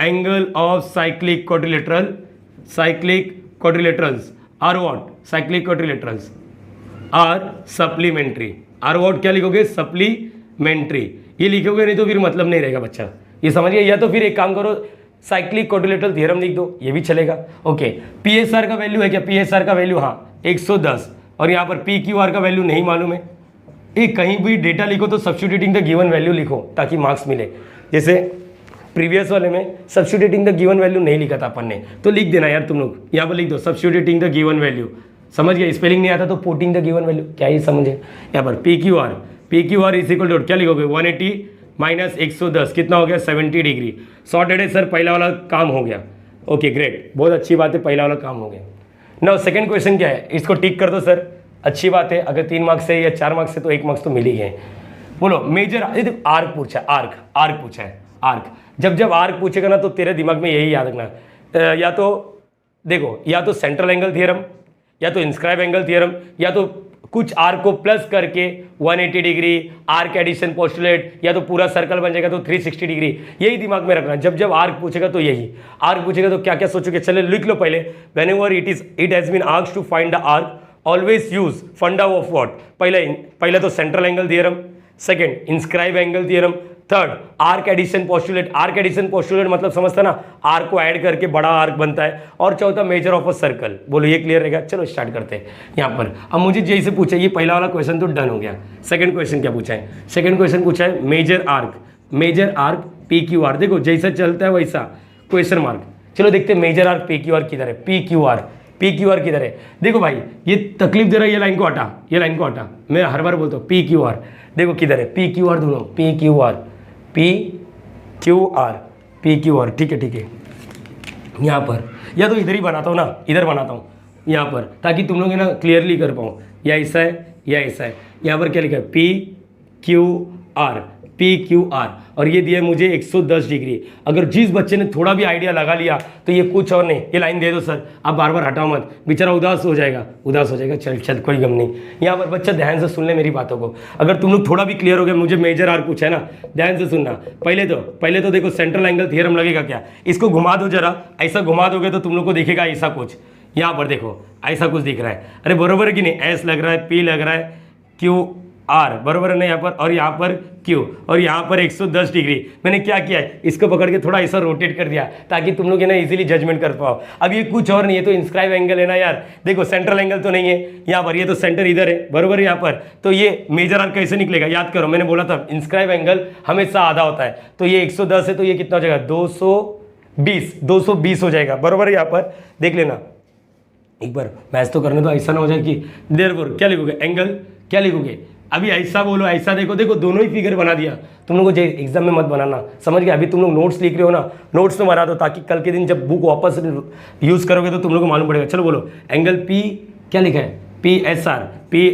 S1: angle of cyclic quadrilaterals are what, cyclic quadrilaterals are supplementary. Are what क्या लिखोगे, सप्लीमेंट्री, ये लिखोगे नहीं तो फिर मतलब नहीं रहेगा बच्चा, ये समझिए। या तो फिर एक काम करो साइक्लिक क्वाड्रिलेटरल थ्योरम लिख दो, ये भी चलेगा। ओके PSR का वैल्यू है क्या, PSR का वैल्यू हाँ 110, और यहाँ पर PQR का वैल्यू नहीं मालूम है। एक कहीं भी डेटा लिखो तो सब्स्टिट्यूटिंग द गिवन वैल्यू लिखो ताकि मार्क्स मिले। जैसे प्रीवियस वाले में सब्स्टिट्यूटिंग द गिवन वैल्यू नहीं लिखा था अपन ने, तो लिख देना यार तुम लोग, यहाँ पर लिख दो सब्स्टिट्यूटिंग द गिवन वैल्यू। समझ गए, स्पेलिंग नहीं आता तो पुटिंग द गिवन वैल्यू, क्या ही समझे। यहाँ पर PQR इज इक्वल टू क्या लिखोगे 180 माइनस 110 कितना हो गया 70 डिग्री। सॉर्टेड है सर, पहला वाला काम हो गया। ओके ग्रेट, बहुत अच्छी बात है, पहला वाला काम हो गया। नाउ सेकंड क्वेश्चन क्या है, इसको टिक कर दो सर, अच्छी बात है। अगर 3 मार्क्स से या 4 मार्क्स से तो 1 मार्क्स तो मिल ही गए। बोलो मेजर आर्क पूछा है, आर्क पूछा है, आर्क। जब आर्क पूछेगा ना तो तेरे दिमाग में यही याद रखना, या तो देखो या तो सेंट्रल एंगल थ्योरम, या तो इंस्क्राइब एंगल थ्योरम, या तो कुछ आर्क को प्लस करके 180 डिग्री आर्क एडिशन पोस्टुलेट, या तो पूरा सर्कल बन जाएगा तो 360 डिग्री। यही दिमाग में रखना, जब आर्क पूछेगा तो यही। आर्क पूछेगा तो क्या क्या सोचोगे, चले लिख लो पहले। Whenever it has been asked to find the arc always use funda of what, पहले तो central angle theorem, second inscribe angle theorem, third arc addition postulate. Arc addition postulate मतलब समझता ना, आर्क को ऐड करके बड़ा आर्क बनता है। और चौथा मेजर ऑफ अ सर्कल। बोलो ये क्लियर रहेगा। चलो स्टार्ट करते हैं यहाँ पर। अब मुझे जैसे पूछा, ये पहला वाला क्वेश्चन तो डन हो गया। सेकंड क्वेश्चन क्या पूछा है? सेकंड क्वेश्चन पूछा है measure arc P Q R. देखो जैसा चलता है वैसा क्वेश्चन मार्क। चलो देखते हैं measure arc P Q R किधर है। पी क्यू आर किधर है? देखो भाई ये तकलीफ दे रहा है, ये लाइन को हटा, मैं हर बार बोलता हूँ पी क्यू आर। देखो किधर है? पी क्यू आर दोनों, पी क्यू आर। ठीक है यहाँ पर, या तो इधर ही बनाता हूँ ना, इधर बनाता हूँ यहाँ पर, ताकि तुम लोग ना क्लियरली कर पाओ। या ऐसा है या ऐसा है। यहाँ पर क्या लिखा है? पी क्यू आर और ये दिया है मुझे 110 डिग्री। अगर जिस बच्चे ने थोड़ा भी आइडिया लगा लिया तो ये कुछ और नहीं, ये लाइन दे दो सर, आप बार बार हटाओ मत, बेचारा उदास हो जाएगा। चल कोई गम नहीं। यहाँ पर बच्चा ध्यान से सुन ले मेरी बातों को। अगर तुम लोग थोड़ा भी क्लियर हो गया, मुझे मेजर आर्क पूछा है ना, ध्यान से सुनना। पहले तो देखो सेंट्रल एंगल थ्योरम लगेगा क्या? इसको घुमा दो जरा, ऐसा घुमा दोगे तो तुम लोग को दिखेगा ऐसा कुछ। यहाँ पर देखो ऐसा कुछ दिख रहा है। अरे बरोबर है कि नहीं? एस लग रहा है, पी लग रहा है, क्यू आर बरोबर है ना यहाँ पर, और यहाँ पर क्यू, और यहाँ पर 110 डिग्री। मैंने क्या किया है? इसको पकड़ के थोड़ा ऐसा रोटेट कर दिया ताकि तुम लोग है ना इजीली जजमेंट कर पाओ। अब ये कुछ और नहीं है, तो इंस्क्राइब एंगल है ना यार। देखो सेंट्रल एंगल तो नहीं है यहाँ पर, ये तो सेंटर इधर है बरोबर है यहाँ पर। तो ये मेजर आर्क कैसे निकलेगा? याद करो, मैंने बोला था इंस्क्राइब एंगल हमेशा आधा होता है। तो ये 110 है तो ये कितना हो जाएगा? 220 हो जाएगा बरोबर है यहाँ पर। देख लेना एक बार, मैच तो करने दो, ऐसा ना हो जाए कि देयरफॉर क्या लिखोगे? एंगल क्या लिखोगे? अभी ऐसा बोलो, ऐसा देखो दोनों ही फिगर बना दिया। तुम लोग को एग्जाम में मत बनाना, समझ गए? अभी तुम लोग नोट्स लिख रहे हो ना, नोट्स में बना दो ताकि कल के दिन जब बुक वापस यूज करोगे तो तुम लोग को मालूम पड़ेगा। चलो बोलो, एंगल पी क्या लिखा है? P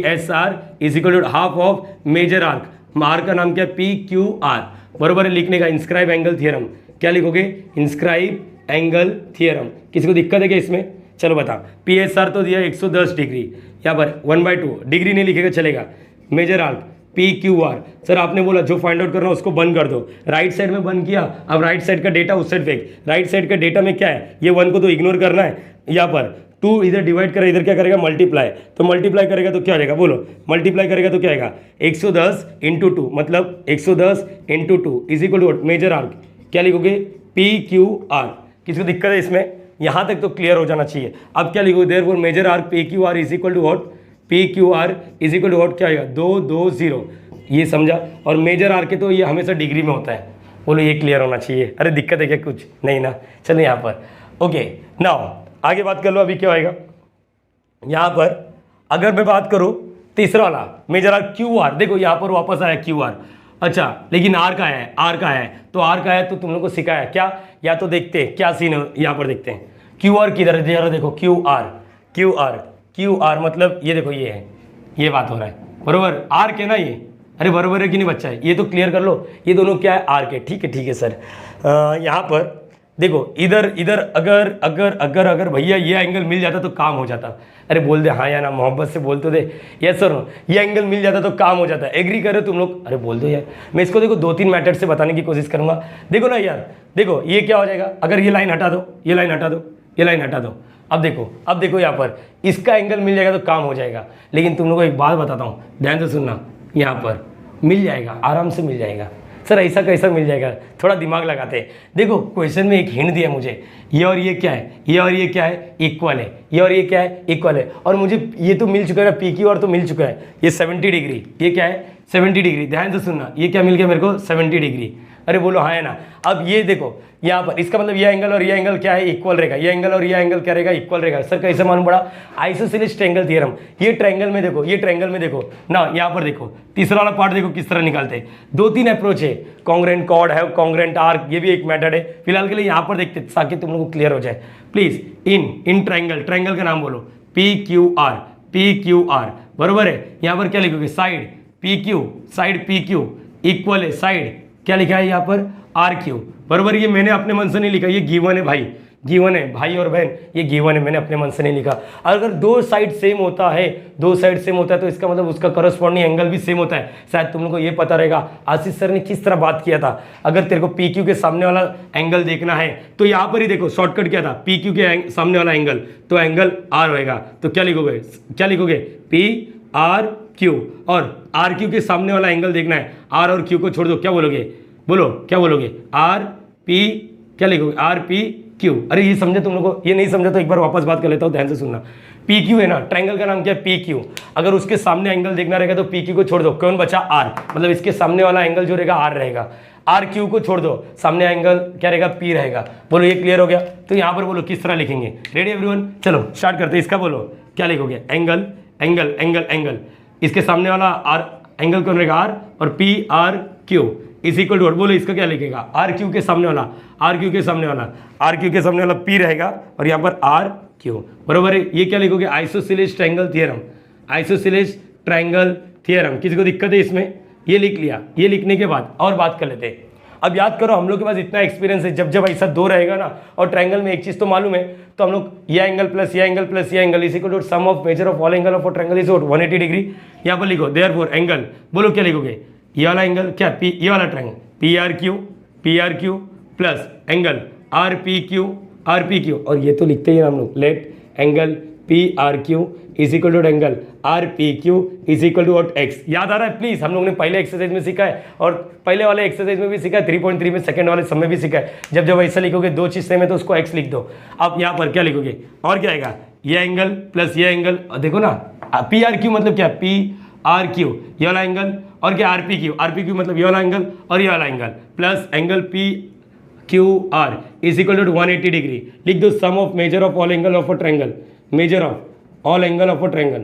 S1: S R is equal to half of measure arc. Arc का नाम क्या है? पी क्यू आर बरोबर है लिखने का। इंस्क्राइब एंगल थ्योरम क्या लिखोगे? Inscribe angle theorem. किसी को दिक्कत है क्या इसमें? चलो बता। पी एस आर तो दिया 110 डिग्री, यहाँ पर 1/2 डिग्री नहीं लिखेगा चलेगा। Measure arc P Q R. Sir आपने बोला जो फाइंड आउट करना है उसको बंद कर दो, राइट साइड में बंद किया। अब राइट साइड का डेटा उस साइड फेंक। राइट साइड का डेटा में क्या है? ये 1 को तो इग्नोर करना है। यहाँ पर 2 इधर डिवाइड करेगा, इधर क्या करेगा? मल्टीप्लाई। तो मल्टीप्लाई करेगा तो क्या आएगा? बोलो, मल्टीप्लाई करेगा तो क्या आएगा? 110 × 2 मतलब 110 × 2 is equal to measure arc क्या लिखोगे? P Q R. किसी को दिक्कत है इसमें? यहाँ तक तो क्लियर हो जाना चाहिए। अब क्या लिखोगे? Therefore measure arc P Q R is equal to what? P Q R is equal to what? क्या आएगा? 220। ये समझा? और मेजर आर्क के तो ये हमेशा डिग्री में होता है। बोलो ये क्लियर होना चाहिए। अरे दिक्कत है क्या कुछ? नहीं ना? चलो यहाँ पर ओके। नाउ आगे बात कर लो। अभी क्या होएगा यहाँ पर? अगर मैं बात करूँ तीसरा वाला मेजर आर्क क्यू आर, देखो यहाँ पर वापस आया क्यू आर। अच्छा लेकिन आर का है, तो आर का है तो तुम लोग को सिखाया क्या? या तो देखते हैं क्या सीन है, यहाँ पर देखते हैं। क्यू आर किधर है? जरा देखो क्यू आर मतलब ये देखो, ये है, ये बात हो रहा है बरोबर। आर के ना ये, अरे बरोबर है कि नहीं बच्चा है? ये तो क्लियर कर लो, ये दोनों क्या है? आर के। ठीक है सर। यहाँ पर देखो इधर अगर भैया ये एंगल मिल जाता तो काम हो जाता। अरे बोल दे हाँ या ना, मोहब्बत से बोल तो दे, यस सर नो। ये एंगल मिल जाता तो काम हो जाता। एग्री करे तुम लोग? अरे बोल दो यार। मैं इसको देखो 2-3 मेथड से बताने की कोशिश करूंगा। देखो ना यार, देखो ये क्या हो जाएगा? अगर ये लाइन हटा दो, ये लाइन हटा दो। अब देखो यहाँ पर इसका एंगल मिल जाएगा तो काम हो जाएगा। लेकिन तुम लोग को एक बात बताता हूँ, ध्यान से सुनना। यहाँ पर मिल जाएगा, आराम से मिल जाएगा। सर ऐसा कैसा मिल जाएगा? थोड़ा दिमाग लगाते हैं। देखो क्वेश्चन में एक हिंट दिया मुझे, ये और ये क्या है? ये और ये क्या है? इक्वल है। ये और ये क्या है? इक्वल है। और मुझे ये तो मिल चुका है ना, पी क्यू आर तो मिल चुका है। ये 70 डिग्री, ये क्या है? 70 डिग्री। ध्यान से सुनना, ये क्या मिल गया मेरे को? 70 डिग्री। अरे बोलो हाँ है ना? अब ये देखो यहाँ पर, इसका मतलब ये एंगल और ये एंगल क्या है? इक्वल रहेगा। ये एंगल और ये एंगल क्या रहेगा? इक्वल रहेगा। सर कैसे मालूम पड़ा? Isosceles triangle theorem. ये ट्रायंगल में देखो, ये ट्रायंगल में देखो ना, यहाँ पर देखो तीसरा वाला पार्ट देखो किस तरह निकालते हैं। 2-3 अप्रोच है, कॉन्ग्रेंट कॉर्ड है, कॉन्ग्रेंट आर्क, ये भी एक मेथड है। फिलहाल के लिए यहाँ पर देखते ताकि तुम लोग को क्लियर हो जाए। प्लीज इन ट्रायंगल का नाम बोलो पी क्यू आर बरोबर है। यहाँ पर क्या लिखोगे? साइड पी क्यू इक्वल है साइड क्या लिखा है यहाँ पर? आर क्यू बरोबर। ये मैंने अपने मन से नहीं लिखा, ये गिवन है भाई, गिवन है भाई और बहन, ये गिवन है, मैंने अपने मन से नहीं लिखा। अगर दो साइड सेम होता है, दो साइड सेम होता है तो इसका मतलब उसका करस्पॉन्डिंग एंगल भी सेम होता है। शायद तुम लोग को ये पता रहेगा आशीष सर ने किस तरह बात किया था। अगर तेरे को पी क्यू के सामने वाला एंगल देखना है तो यहाँ पर ही देखो शॉर्टकट क्या था, पी क्यू के सामने वाला एंगल तो एंगल आर होएगा। तो क्या लिखोगे, क्या लिखोगे, पी आर क्यू, और आर क्यू के सामने वाला एंगल देखना है, आर और क्यू को छोड़ दो, क्या बोलोगे, बोलो क्या बोलोगे, आर पी, क्या लिखोगे, आर पी क्यू। अरे ये समझे तुम लोग को, ये नहीं समझा तो एक बार वापस बात कर लेता हूँ, ध्यान से सुनना। पी क्यू है ना, ट्रायंगल का नाम क्या है, पी क्यू। अगर उसके सामने एंगल देखना रहेगा तो पी क्यू को छोड़ दो, कौन बचा, आर, मतलब इसके सामने वाला एंगल जो रहेगा आर रहेगा। आर क्यू को छोड़ दो, सामने एंगल क्या रहेगा, पी रहेगा। बोलो ये क्लियर हो गया। तो यहाँ पर बोलो किस तरह लिखेंगे, रेडी एवरीवन, चलो स्टार्ट करते हैं। इसका बोलो क्या लिखोगे, एंगल एंगल एंगल एंगल, इसके सामने वाला आर एंगल कौन रहेगा, आर, और P R Q is equal to, बोलो इसका क्या लिखेगा, आर क्यू के सामने वाला, आर क्यू के सामने वाला, आर क्यू के सामने वाला पी रहेगा, और यहाँ पर आर क्यू, बरोबर है। ये क्या लिखोगे, isosceles triangle theorem, isosceles triangle theorem. किसी को दिक्कत है इसमें, ये लिख लिया। ये लिखने के बाद और बात कर लेते हैं। अब याद करो, हम लोग के पास इतना एक्सपीरियंस है, जब जब ऐसा दो रहेगा ना और ट्रायंगल में एक चीज तो मालूम है, तो हम लोग ये एंगल प्लस ये एंगल प्लस ये angle is equal to sum of measure of all angle of a triangle is 180 degree. यहाँ पर लिखो देयरफॉर एंगल, बोलो क्या लिखोगे, ये वाला एंगल क्या, पी, ये वाला triangle P R Q plus angle R P Q, और ये तो लिखते ही हम लोग, let angle P R Q is equal to angle R P Q is equal to what, X. याद आ रहा है प्लीज, हम लोग ने पहले एक्सरसाइज में सीखा है और पहले वाले एक्सरसाइज में भी सीखा है, 3.3 में सेकंड वाले सब में भी सीखा है। जब जब ऐसा लिखोगे दो चीज सेम है तो उसको एक्स लिख दो। अब यहाँ पर क्या लिखोगे, और क्या आएगा, ये एंगल प्लस ये एंगल, देखो ना पी आर क्यू मतलब क्या, पी आर क्यू ये वाला एंगल, और क्या आर पी क्यू मतलब ये वाला एंगल और ये वाला angle, plus angle P Q R is equal to 180 degree. लिख दो sum of measure of all angle of a triangle, measure of all angle of a triangle,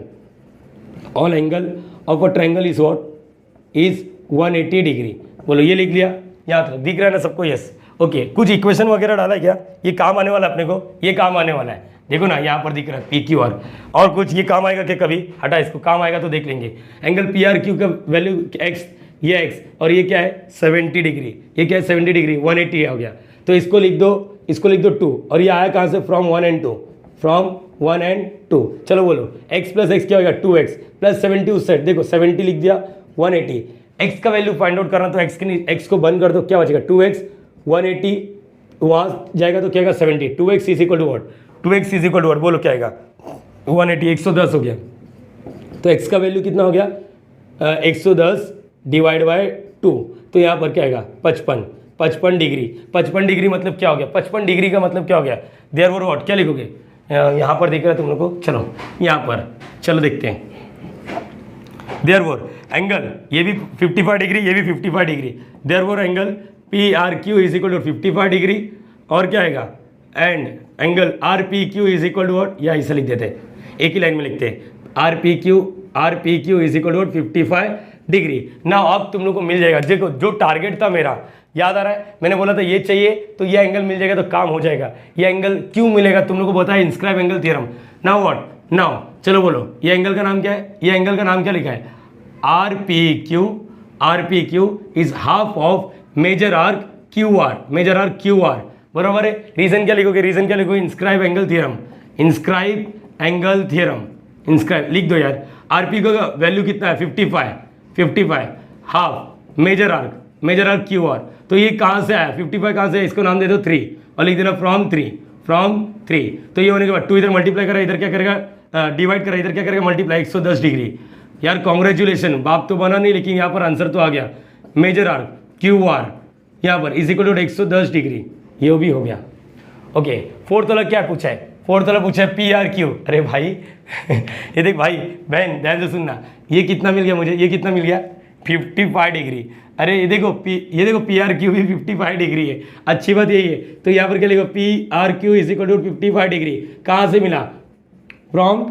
S1: all angle of a triangle is what, is 180 degree. बोलो ये लिख लिया, याद दिख रहा है ना सबको, यस ओके। कुछ इक्वेशन वगैरह डाला है क्या, ये काम आने वाला है अपने को, ये काम आने वाला है, देखो ना यहाँ पर दिख रहा है पी क्यू आर। और कुछ ये काम आएगा क्या कभी, हटा इसको, काम आएगा तो देख लेंगे। एंगल पी आर क्यू का वैल्यू एक्स, ये एक्स, और ये क्या है 70 डिग्री, ये क्या है 70 डिग्री, 180 हो गया। तो इसको लिख दो 2, और ये आया कहाँ से, फ्रॉम 1 and 2, फ्रॉम 1 and 2। चलो बोलो x प्लस एक्स क्या होगा, 2x प्लस 70 उस साइड, देखो 70 लिख दिया, 180। x का वैल्यू फाइंड आउट करना तो x को बंद कर दो, क्या बचेगा 2x, 180 वहाँ जाएगा तो क्या आएगा 70, 2x is equal to what, 2x is equal to what, बोलो क्या आएगा 180, 110 हो गया। तो x का वैल्यू कितना हो गया 110 डिवाइड बाय 2, तो यहाँ पर क्या आएगा 55 डिग्री। 55 डिग्री मतलब क्या हो गया, 55 डिग्री का मतलब क्या हो गया, देयरफॉर व्हाट, क्या लिखोगे, यहाँ पर दिख रहा है तुम लोग को, चलो यहाँ पर चलो देखते हैं। देयरफॉर एंगल ये भी 55 डिग्री, ये भी 55 degree, therefore angle P R Q is equal to 55 degree, और क्या आएगा, and angle R P Q is equal to what, या इसे लिख देते हैं, एक ही लाइन में लिखते हैं, R P Q is equal to 55 degree. ना अब तुम लोग को मिल जाएगा, देखो जो टारगेट था मेरा, याद आ रहा है, मैंने बोला था ये चाहिए तो ये एंगल मिल जाएगा तो काम हो जाएगा। ये एंगल क्यों मिलेगा तुम लोग को पता है, inscribe angle theorem. Now what, now चलो बोलो ये एंगल का नाम क्या है, ये एंगल का नाम क्या लिखा है, R P Q is half of measure arc Q R, measure arc Q R, बराबर है। रीजन क्या लिखोगे, रीजन क्या लिखोगे, inscribe angle theorem, inscribe angle theorem, inscribe लिख दो यार। आर पी का वैल्यू कितना है 55 half measure arc Q R, तो ये कहाँ से आया 55 कहाँ से, इसको नाम दे दो 3 और लिख देना फ्रॉम 3। तो ये होने के बाद 2 इधर मल्टीप्लाई करा, इधर क्या करेगा डिवाइड करा, इधर क्या करेगा मल्टीप्लाई, 110 डिग्री। यार कॉन्ग्रेचुलेशन, बाप तो बना नहीं लेकिन यहाँ पर आंसर तो आ गया, मेजर आर्क क्यू आर यहाँ पर इज इक्वल टू 110 डिग्री, ये भी हो गया। ओके, फोर्थ वाला क्या पूछा है, फोर्थ वाला पूछा है पी आर क्यू। अरे भाई ये देख भाई बहन ध्यान से सुनना, ये कितना मिल गया मुझे, ये कितना मिल गया 55 डिग्री। अरे ये देखो पी आर क्यू भी 55 डिग्री है, अच्छी बात यही है। तो यहाँ पर क्या लिखो, P R Q is equal to 55 degree, कहाँ से मिला, फ्रॉम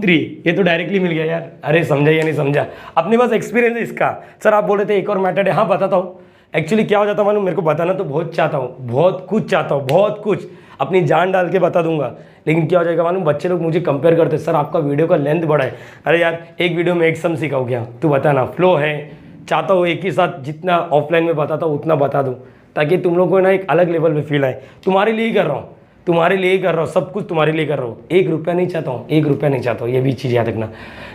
S1: 3, ये तो डायरेक्टली मिल गया यार। अरे समझा या नहीं समझा, अपने पास एक्सपीरियंस है इसका। सर आप बोल रहे थे एक और मैथड है, हाँ बताता हूँ। एक्चुअली क्या हो जाता मालूम, मेरे को बताना तो बहुत चाहता हूँ, बहुत कुछ अपनी जान डाल के बता दूंगा, लेकिन क्या हो जाएगा मालूम, बच्चे लोग मुझे कंपेयर करते हैं, सर आपका वीडियो का लेंथ बड़ा है। अरे यार एक वीडियो में एक सम सिखाओ क्या, तू बताना, फ्लो है, चाहता हूँ एक ही साथ जितना ऑफलाइन में बताता हूँ उतना बता दूँ, ताकि तुम लोग को ना एक अलग लेवल पे फील आए। तुम्हारे लिए ही कर रहा हूँ, तुम्हारे लिए ही कर रहा हूँ, सब कुछ तुम्हारे लिए कर रहा हूँ, 1 रुपया नहीं चाहता हूँ, 1 रुपया नहीं चाहता हूँ, ये भी चीज़ याद रखना।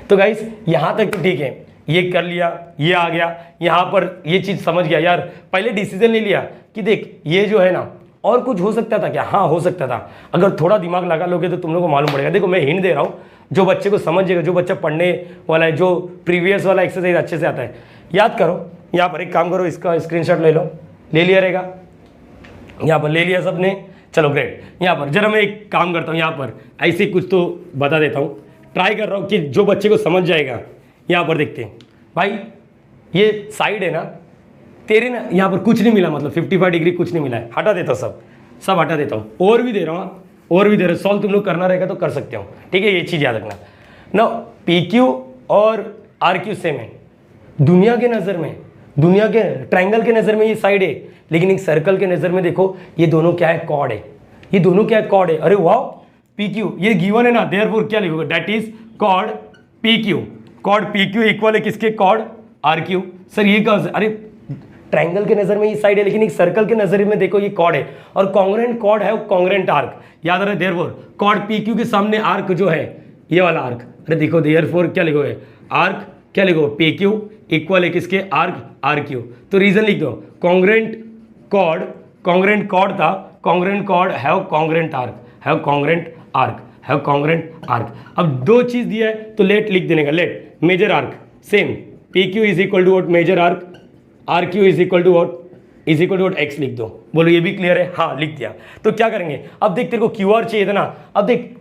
S1: तो गाइस यहाँ तक तो ठीक है, ये कर लिया, ये आ गया, यहाँ पर ये चीज़ समझ गया यार, पहले डिसीजन ले लिया कि देख ये जो है ना और कुछ हो सकता था क्या, हाँ हो सकता था, अगर थोड़ा दिमाग लगा लोगे तो तुम लोग को मालूम पड़ेगा। देखो मैं हिंट दे रहा हूँ, जो बच्चे को समझेगा, जो बच्चा पढ़ने वाला है, जो प्रीवियस वाला एक्सरसाइज अच्छे से आता है, याद करो। यहाँ पर एक काम करो, इसका स्क्रीनशॉट ले लो, ले लिया रहेगा, यहाँ पर ले लिया सबने, चलो ग्रेट। यहाँ पर जरा मैं एक काम करता हूँ, यहाँ पर ऐसे कुछ तो बता देता हूँ, ट्राई कर रहा हूँ कि जो बच्चे को समझ जाएगा। यहाँ पर देखते हैं भाई, ये साइड है ना तेरे ना, यहाँ पर कुछ नहीं मिला, मतलब 55 डिग्री कुछ नहीं मिला है, हटा देता हूँ, सब हटा देता हूँ, और भी दे रहा हूँ, और भी दे रहा हूँ, सॉल्व तुम लोग करना रहेगा तो कर सकते हो, ठीक है, ये चीज़ याद रखना ना। PQ और RQ सेम है दुनिया के नज़र में, दुनिया के ट्रायंगल के नज़र में ये साइड है, लेकिन एक सर्कल के नज़र में देखो ये दोनों क्या है, कॉर्ड है, ये दोनों क्या है, कॉर्ड है। अरे वाह, PQ ये गिवन है ना, देयरफॉर क्या लिखोगे, that is chord PQ, chord PQ equal है किसके, कॉर्ड RQ। सर ये कहाँ से, अरे ट्रायंगल के नज़र में ये साइड है, लेकिन एक सर्कल के नज़र में देखो ये कॉर्ड है, और कॉन्ग्रेंट कॉर्ड है, कॉन्ग्रेंट आर्क, याद रहे, देयरफॉर कॉर्ड PQ के सामने आर्क जो है ये वाला आर्क, अरे देखो देयरफॉर क्या लिखोगे, आर्क क्या लिखोगे, PQ इक्वल है किसके, आर्क RQ। तो रीजन लिख दो, कॉन्ग्रेंट कॉर्ड था, congruent chord have congruent arc, have congruent arc, have congruent arc. अब दो चीज दिया है तो लेट लिख देने का, let measure arc same, PQ is equal to what, measure arc, RQ is equal to what, is equal to what, X लिख दो। बोलो ये भी क्लियर है, हाँ लिख दिया। तो क्या करेंगे, अब देख तेरे को QR चाहिए था ना, अब देख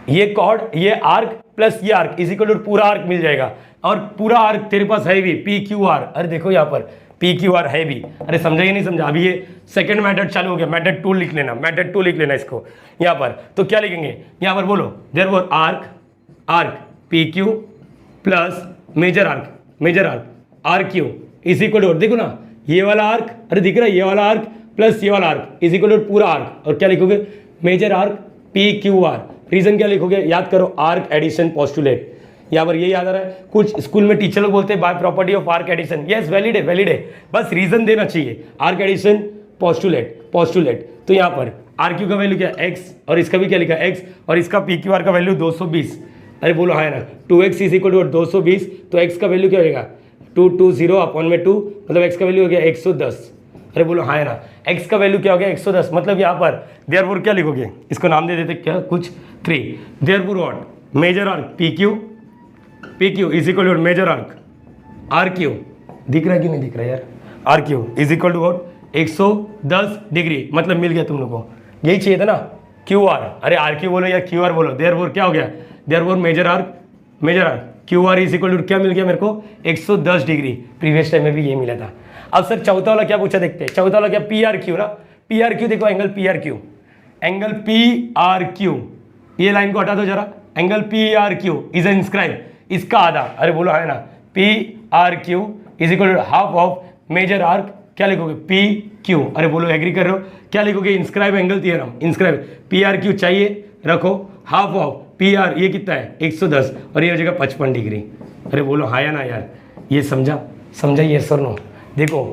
S1: ये कॉर्ड, ये आर्क प्लस ये आर्क इज इक्वल टू पूरा आर्क मिल जाएगा, और पूरा आर्क तेरे पास है भी PQR, अरे देखो यहाँ पर PQR है भी, अरे समझा या नहीं समझा। अभी ये सेकंड मेथड चालू हो गया, मेथड 2 लिख लेना, मेथड 2 लिख लेना इसको यहाँ पर। तो क्या लिखेंगे यहाँ पर, बोलो therefore arc PQ plus measure arc RQ is equal to, देखो ना ये वाला आर्क, अरे दिख रहा है, ये वाला आर्क प्लस ये वाला आर्क इज इक्वल टू पूरा आर्क, और क्या लिखोगे, मेजर आर्क PQR। रीजन क्या लिखोगे, याद करो, आर्क एडिशन पोस्टुलेट, यहाँ पर ये याद आ रहा है, कुछ स्कूल में टीचर लोग बोलते हैं by property of arc addition, yes valid है, बस रीजन देना चाहिए, आर्क एडिशन पोस्टुलेट। तो यहाँ पर RQ का वैल्यू क्या है, x, और इसका भी क्या लिखा है, x, और इसका PQR का वैल्यू 220, अरे बोलो हाँ ना, 2x इज इक्वल टू 220, तो x का वैल्यू क्या होगा, 220 अपॉन में 2, मतलब x का वैल्यू हो गया 110, अरे बोलो हाँ ना, x का वैल्यू क्या हो गया 110, मतलब यहाँ पर देयरफॉर क्या लिखोगे, इसको नाम दे देते क्या कुछ 3, therefore what, measure arc PQ is equal to measure arc RQ, दिख रहा है कि नहीं दिख रहा है यार, RQ is equal to what 110 degree, मतलब मिल गया तुम लोग को, यही चाहिए था ना, QR, अरे RQ बोलो या QR बोलो, देयरफॉर क्या हो गया, therefore measure arc QR is equal to क्या मिल गया मेरे को, 110 डिग्री, प्रीवियस टाइम में भी ये मिला था। अब सर चौथा वाला क्या पूछा, देखते हैं चौथा वाला क्या, PRQ ना, PRQ देखो, एंगल PRQ, ये लाइन को हटा दो जरा, एंगल PRQ इज इंस्क्राइब, इसका आधा, अरे बोलो है ना, PRQ is equal to half of measure arc, क्या लिखोगे PQ, अरे बोलो एग्री कर रहे हो, क्या लिखोगे, inscribe angle theorem, inscribe PRQ चाहिए, रखो हाफ ऑफ PR, ये कितना है 110, और ये हो जाएगा 55 डिग्री, अरे बोलो हाँ या ना यार, ये समझा ये सर नो। देखो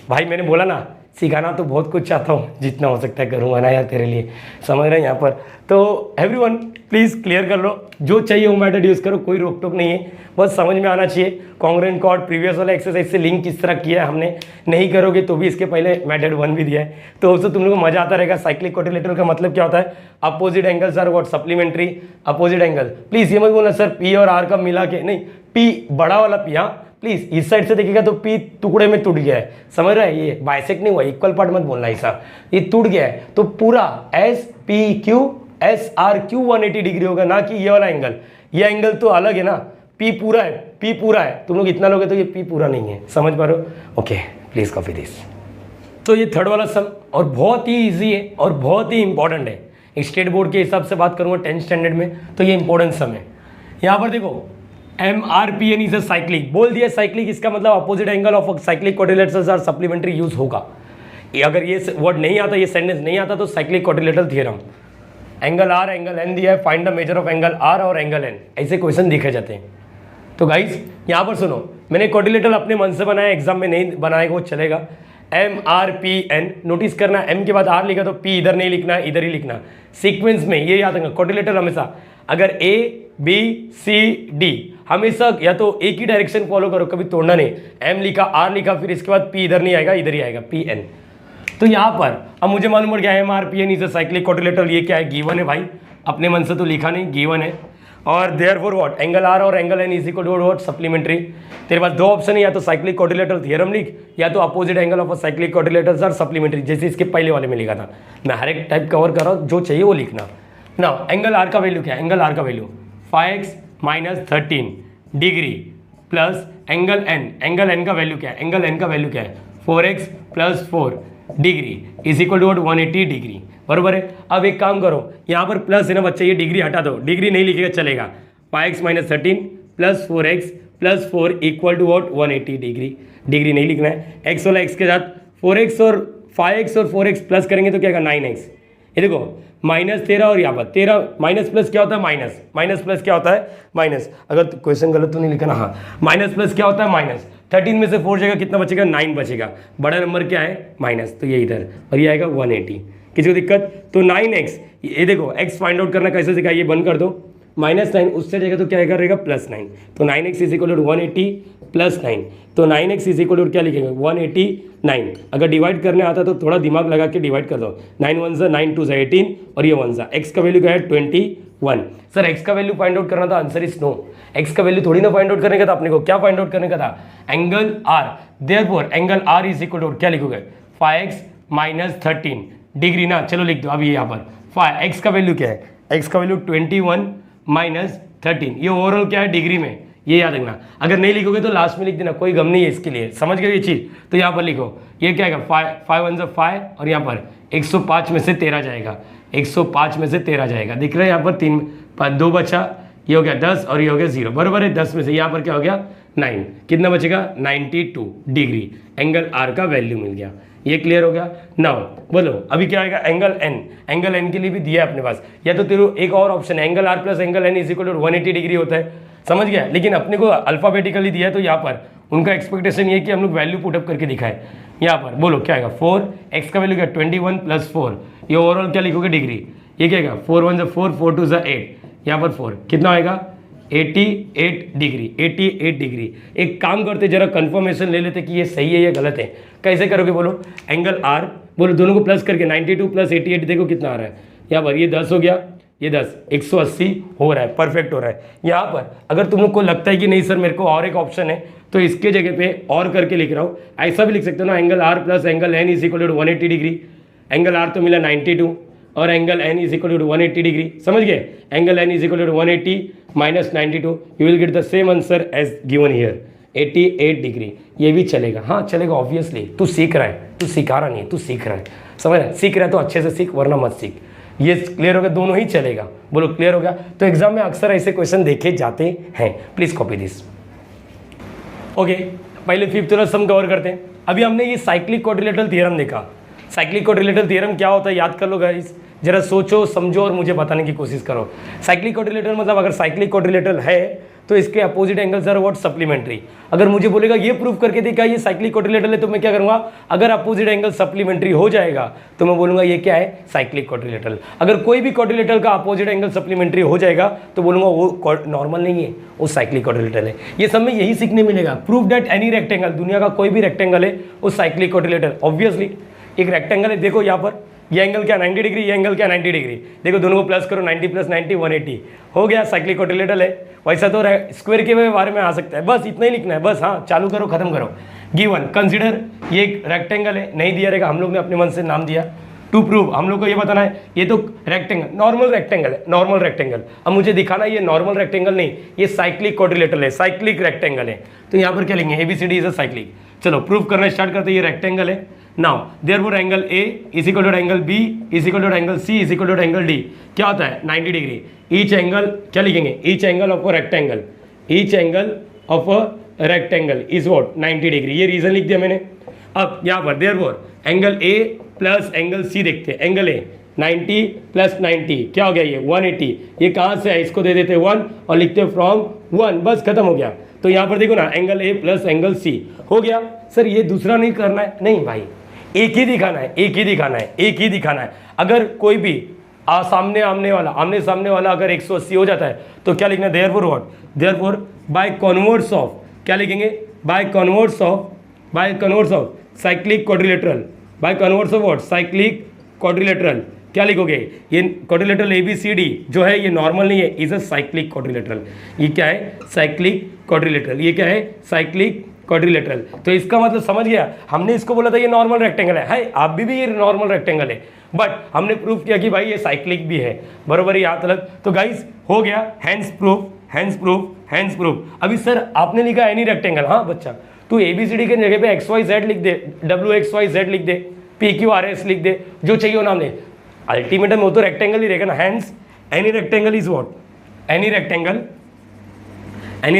S1: भाई मैंने बोला ना, सिखाना तो बहुत कुछ चाहता हूँ, जितना हो सकता है करूँगा ना यार तेरे लिए, समझ रहे हैं यहाँ पर। तो एवरीवन प्लीज़ क्लियर कर लो, जो चाहिए वो मेथड यूज़ करो, कोई रोक टोक नहीं है, बस समझ में आना चाहिए। कॉन्ग्रेंट कॉर्ड प्रीवियस वाला एक्सरसाइज से लिंक किस तरह किया है हमने, नहीं करोगे तो भी इसके पहले मेथड 1 भी दिया है, तो उससे तुम लोग को मजा आता रहेगा। साइक्लिक क्वाड्रिलेटरल का मतलब क्या होता है, opposite angles are what, supplementary opposite angle. Please ये मत बोलना सर P और R का मिला के, नहीं, P बड़ा वाला P, हाँ प्लीज इस साइड से देखिएगा तो P टुकड़े में टूट गया है, समझ रहे हैं, ये बाइसेक्ट नहीं हुआ, इक्वल पार्ट मत बोलना ऐसा, ये टूट गया है, तो पूरा SPQ SRQ 180 डिग्री होगा, ना कि ये वाला एंगल, ये एंगल तो अलग है ना, P पूरा है, तुम लोग इतना लोगे तो ये P पूरा नहीं है, समझ पा रहे हो, ओके प्लीज कॉपी दिस। तो ये थर्ड वाला सम, और बहुत ही ईजी है और बहुत ही इंपॉर्टेंट है, स्टेट बोर्ड के हिसाब से बात करूँगा 10th स्टैंडर्ड में, तो ये इंपॉर्टेंट सम है। यहाँ पर देखो MRPN इज अ साइक्लिक, बोल दिया साइक्लिक, इसका मतलब opposite angle of cyclic quadrilaterals are supplementary use होगा। अगर ये वर्ड नहीं आता, ये सेंटेंस नहीं आता, तो cyclic quadrilateral theorem, angle R angle N दिया है, find the measure of angle R और एंगल N, ऐसे क्वेश्चन देखे जाते हैं। तो गाइज यहाँ पर सुनो, मैंने क्वाड्रिलेटरल अपने मन से बनाया, एग्जाम में नहीं बनाएगा वो चलेगा, MRPN, नोटिस करना M के बाद R लिखा तो P इधर नहीं लिखना, इधर ही लिखना। सीक्वेंस में ये याद रखना, क्वाड्रिलेटरल हमेशा अगर A B C D हमेशा या तो एक ही डायरेक्शन फॉलो करो, कभी तोड़ना नहीं। M लिखा, R लिखा, फिर इसके बाद P इधर नहीं आएगा, इधर ही आएगा PN। तो यहाँ पर अब मुझे मालूम पड़ गया MRPN is a cyclic quadrilateral. ये क्या है, गिवन है भाई, अपने मन से तो लिखा नहीं, गिवन है। और देयरफॉर व्हाट, एंगल आर और angle N is equal to what, supplementary. तेरे पास दो ऑप्शन है, या तो साइक्लिक क्वाड्रिलेटरल थ्योरम लिख, या तो opposite angle of a cyclic quadrilaterals are supplementary, जैसे इसके पहले वाले में लिखा था। मैं हर एक टाइप कवर कर रहा हूँ, जो चाहिए वो लिखना। ना एंगल आर का वैल्यू क्या है, एंगल आर का value 5x - 13 degree plus angle N का वैल्यू क्या है, एंगल एन का वैल्यू क्या है 4x + 4 degree is equal to 180 degree, बरोबर है। अब एक काम करो, यहाँ पर प्लस है ना बच्चा, ये डिग्री हटा दो, डिग्री नहीं लिखेगा चलेगा। 5x - 13 + 4x + 4 equal to what 180 degree, degree नहीं लिखना है। x वाला x के साथ 4x और 5x और 4x प्लस करेंगे तो क्या होगा 9x। ये देखो -13 और यहाँ पर 13 माइनस प्लस क्या होता है माइनस, माइनस प्लस क्या होता है माइनस। अगर क्वेश्चन गलत तो नहीं लिखा ना, हाँ माइनस प्लस क्या होता है माइनस। 13 में से 4 जाएगा, कितना बचेगा 9 बचेगा, बड़ा नंबर क्या है माइनस, तो ये इधर और ये आएगा 180। किसी को दिक्कत, तो 9x, ये देखो x फाइंड आउट करना कैसे सिखाइए, बंद कर दो, -9 उससे जाएगा तो क्या रहेगा +9, तो 9x इज इक्वल टू 180 + 9, तो 9x इज इक्वल टू क्या लिखेंगे 189। अगर डिवाइड करने आता तो थोड़ा दिमाग लगा के डिवाइड कर दो, 9 1 9 2 18 और ये 1 x का वैल्यू क्या है 21। सर x का वैल्यू फाइंड आउट करना था, आंसर इज नो। x का वैल्यू थोड़ी ना फाइंड आउट करने का था अपने को, क्या फाइंड आउट करने का था angle r। Therefore angle r is equal to क्या लिखोगे 5x - 13 डिग्री ना, चलो लिख दो। अभी यहाँ पर x का वैल्यू क्या है, x का वैल्यू 21 - 13, ये ओवरऑल क्या है डिग्री में, ये याद रखना। अगर नहीं लिखोगे तो लास्ट में लिख देना, कोई गम नहीं है इसके लिए, समझ गए ये चीज़। तो यहाँ पर लिखो, ये क्या है 5 1 5 और यहाँ पर 105 में से 13 जाएगा, 105 में से 13 जाएगा, दिख रहा है यहाँ पर 3 2 बचा, ये हो गया 10 और ये हो गया 0, बराबर है। 10 में से यहाँ पर क्या हो गया 9, कितना बचेगा 92 डिग्री, एंगल आर का वैल्यू मिल गया। ये क्लियर हो गया। नाउ बोलो अभी क्या आएगा एंगल एन, एंगल एन के लिए भी दिया है अपने पास, या तो तेरे एक और ऑप्शन है angle R plus angle N is equal to 180 degree होता है, समझ गया। लेकिन अपने को अल्फाबेटिकली दिया है तो यहाँ पर उनका एक्सपेक्टेशन ये कि हम लोग वैल्यू पुटअप करके दिखाए। यहाँ पर बोलो क्या आएगा 4x का वैल्यू क्या 21 + 4, ये ओवरऑल क्या लिखोगे डिग्री, ये क्या आएगा 4 1 4 4 2 8, यहाँ पर 4 कितना आएगा 88 डिग्री, 88 डिग्री। एक काम करते जरा कंफर्मेशन ले लेते कि ये सही है या गलत है। कैसे करोगे बोलो, एंगल आर बोलो दोनों को प्लस करके 92 + 88 देखो कितना आ रहा है, यहाँ पर ये 10 हो गया, ये 10 180 हो रहा है, परफेक्ट हो रहा है। यहाँ पर अगर तुम लोग को लगता है कि नहीं सर मेरे को और एक ऑप्शन है, तो इसके जगह पे और करके लिख रहा हूँ, ऐसा भी लिख सकते हो ना, angle R plus angle N is equal to 180 degree. Angle R तो मिला 92 और angle N is equal to 180 degree, समझ गए। Angle N is equal to 180 - 92, you will get the same answer as given here 88 degree. ये भी चलेगा, हाँ चलेगा ऑब्वियसली, तू सीख रहा है, तू सिखा रहा नहीं है, तू सीख रहा है, समझ रहा है। सीख रहा है तो अच्छे से सीख, वरना मत सीख। ये क्लियर हो गया, दोनों ही चलेगा, बोलो क्लियर हो गया। तो एग्जाम में अक्सर ऐसे क्वेश्चन देखे जाते हैं, प्लीज कॉपी दिस। ओके, पहले फिफ्थ वाला सम कवर करते हैं। अभी हमने ये साइक्लिक क्वाड्रिलेटरल थ्योरम देखा। साइक्लिक क्वाड्रिलेटरल थ्योरम क्या होता है याद कर लो गाइस, जरा सोचो समझो और मुझे बताने की कोशिश करो। साइक्लिक क्वाड्रिलेटरल मतलब अगर साइक्लिक क्वाड्रिलेटरल है तो इसके opposite angles are what supplementary. अगर मुझे बोलेगा ये प्रूव करके देखा ये साइक्लिक क्वाड्रिलेटरल है, तो मैं क्या करूंगा, अगर अपोजिट एंगल सप्लीमेंट्री हो जाएगा तो मैं बोलूंगा ये क्या है साइक्लिक क्वाड्रिलेटरल। अगर कोई भी क्वाड्रिलेटरल का अपोजिट एंगल सप्लीमेंट्री हो जाएगा तो बोलूंगा वो नॉर्मल नहीं है, वो साइक्लिक क्वाड्रिलेटरल है। ये सब में यही सीखने मिलेगा। प्रूव दैट एनी रेक्टेंगल, दुनिया का कोई भी रेक्टेंगल है वो साइक्लिक क्वाड्रिलेटरल। ऑब्वियसली एक रेक्टेंगल है, देखो यहाँ पर ये एंगल क्या 90 डिग्री, ये एंगल क्या 90 डिग्री, देखो दोनों को प्लस करो 90 + 90 180 हो गया, साइक्लिक क्वाड्रिलेटरल है। वैसा तो स्क्वायर के बारे में आ सकता है, बस इतना ही लिखना है बस। हाँ चालू करो खत्म करो। गिवन कंसीडर ये एक रेक्टेंगल है, नहीं दिया रहेगा, हम लोग ने अपने मन से नाम दिया। टू प्रूव हम लोग को ये बताना है ये तो रेक्टेंगल नॉर्मल रेक्टेंगल है, नॉर्मल रेक्टेंगल। अब मुझे दिखाना ये नॉर्मल रेक्टेंगल नहीं, ये साइक्लिक क्वाड्रिलेटरल है, साइक्लिक रेक्टेंगल है। तो यहाँ पर क्या लेंगे ABCD इज अ साइक्लिक। चलो प्रूव करना स्टार्ट करते हैं, ये रेक्टेंगल है। Now therefore angle A is equal to angle B is equal to angle C is equal to angle D क्या होता है 90 डिग्री। ईच एंगल क्या लिखेंगे, each angle of a rectangle, each angle of a rectangle is what 90 degree. ये रीजन लिख दिया मैंने। अब यहाँ पर therefore angle A plus angle C देखते हैं। एंगल A 90 + 90 क्या हो गया ये 180। ये कहाँ से है, इसको दे देते 1 और लिखते फ्रॉम 1, बस खत्म हो गया। तो यहाँ पर देखो ना angle A plus angle C हो गया। सर ये दूसरा नहीं करना है, नहीं भाई एक ही दिखाना है, एक ही दिखाना है, एक ही दिखाना है। अगर कोई भी आमने सामने वाला अगर 180 हो जाता है तो क्या लिखना है, therefore what, therefore by converse of, क्या लिखेंगे, by converse of cyclic quadrilateral, by converse of what, cyclic quadrilateral, क्या लिखोगे, ये क्वाड्रिलेटरल ABCD जो है ये नॉर्मल नहीं है, इज अ साइक्लिक क्वाड्रिलेटरल। ये क्या है, साइक्लिक क्वाड्रिलेटरल, ये क्या है, साइक्लिक क्वाड्रिलेटरल। तो इसका मतलब समझ गया, हमने इसको बोला था ये नॉर्मल रेक्टेंगल है, आप भी ये नॉर्मल रेक्टेंगल है, बट हमने प्रूफ किया कि भाई ये साइक्लिक भी है, बरोबर है यहाँ तक। तो गाइस हो गया, hands proof, hands proof, hands proof. अभी सर आपने लिखा एनी रेक्टेंगल, हाँ बच्चा तू ABCD के जगह पे XYZ लिख दे, WXYZ लिख दे, PQRS लिख दे, जो चाहिए वो नाम दे, अल्टीमेटम में वो तो रेक्टेंगल ही रहेगा ना। Hands any rectangle is what, any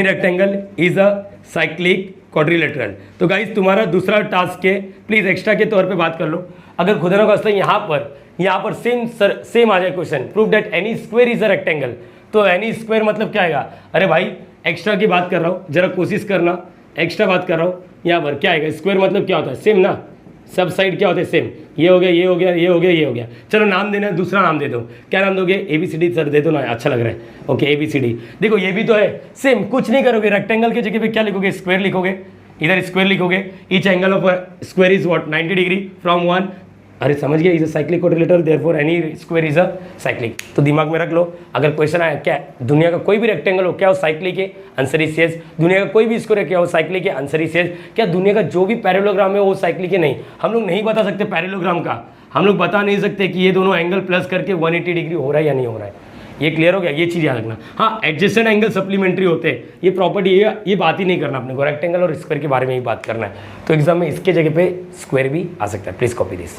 S1: rectangle is a cyclic quadrilateral. तो गाइस तुम्हारा दूसरा टास्क है, प्लीज एक्स्ट्रा के तौर पे बात कर लो। अगर खुदा ना खास्ता यहाँ पर सेम आ जाए question, prove that N E square is a rectangle, तो एनी स्क्वायर मतलब क्या आएगा, अरे भाई एक्स्ट्रा की बात कर रहा हूँ, जरा कोशिश करना, एक्स्ट्रा बात कर रहा हूँ। यहाँ पर क्या आएगा, स्क्वायर मतलब क्या होता है, सेम ना, सब साइड क्या होते हैं सेम, ये हो गया, ये हो गया, ये हो गया, ये हो गया। चलो नाम देना है, दूसरा नाम दे दो, क्या नाम दोगे, ABCD सर दे दो ना, अच्छा लग रहा है, ओके ABCD। देखो ये भी तो है सेम, कुछ नहीं करोगे, रेक्टेंगल की जगह पे क्या लिखोगे, स्क्वायर लिखोगे, इधर स्क्वायर लिखोगे, each angle of square is what 90 degree from 1, अरे समझ गया, is a cyclic quadrilateral, therefore N E square is a cyclic. तो दिमाग में रख लो, अगर क्वेश्चन आया क्या दुनिया का कोई भी रेक्टेंगल हो क्या वो साइक्लिक है, आंसर इज यस। दुनिया का कोई भी स्क्वायर है क्या वो साइक्लिक है, आंसर इज यस। क्या दुनिया का जो भी पैरेललोग्राम है वो साइक्लिक है, नहीं, हम लोग नहीं बता सकते पैरेललोग्राम का, हम लोग बता नहीं सकते कि ये दोनों एंगल प्लस करके 180 डिग्री हो रहा है या नहीं हो रहा है। ये क्लियर हो गया, ये चीज़ याद रखना। हाँ एडजेसेंट एंगल सप्लीमेंट्री होते हैं, ये प्रॉपर्टी ये बात ही नहीं करना अपने को, रेक्टेंगल और स्क्वायर के बारे में ही बात करना है। तो एग्जाम में इसके जगह पे स्क्वायर भी आ सकता है, please copy this.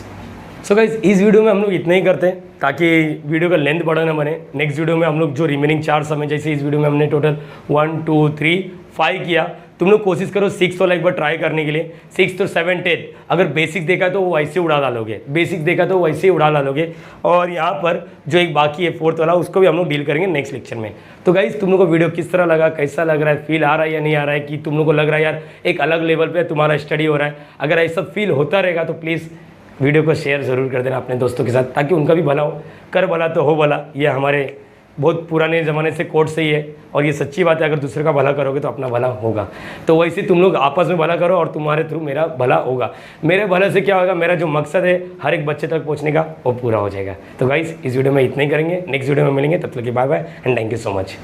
S1: So guys इस वीडियो में हम लोग इतना ही करते हैं ताकि वीडियो का लेंथ बड़ा ना बने। नेक्स्ट वीडियो में हम लोग जो रिमेनिंग 4 समय, जैसे इस वीडियो में हमने टोटल 1 2 3 5 किया, तुम लोग कोशिश करो 6 वाला एक बार ट्राई करने के लिए, 6 तो 7 10 अगर बेसिक देखा तो वो वैसे उड़ा डालोगे, बेसिक देखा तो वैसे ही उड़ा डालोगे। और यहाँ पर जो एक बाकी है 4th वाला, उसको भी हम लोग डील करेंगे नेक्स्ट लेक्चर में। तो गाइस तुम लोग को वीडियो किस तरह लगा, कैसा लग रहा है, फील आ रहा है या नहीं आ रहा है, कि तुम लोग को लग रहा है यार एक अलग लेवल पे तुम्हारा स्टडी हो रहा है, अगर ऐसा फील होता रहेगा तो प्लीज़ वीडियो को शेयर ज़रूर कर देना अपने दोस्तों के साथ, ताकि उनका भी भला हो। कर भला तो हो भला, ये हमारे बहुत पुराने ज़माने से कोट से ही है, और ये सच्ची बात है, अगर दूसरे का भला करोगे तो अपना भला होगा। तो वैसे तुम लोग आपस में भला करो और तुम्हारे थ्रू मेरा भला होगा। मेरे भले से क्या होगा, मेरा जो मकसद है हर एक बच्चे तक पहुंचने का वो पूरा हो जाएगा। तो गाइस इस वीडियो में इतना ही करेंगे, नेक्स्ट वीडियो में मिलेंगे, तब तक के bye bye and thank you so much.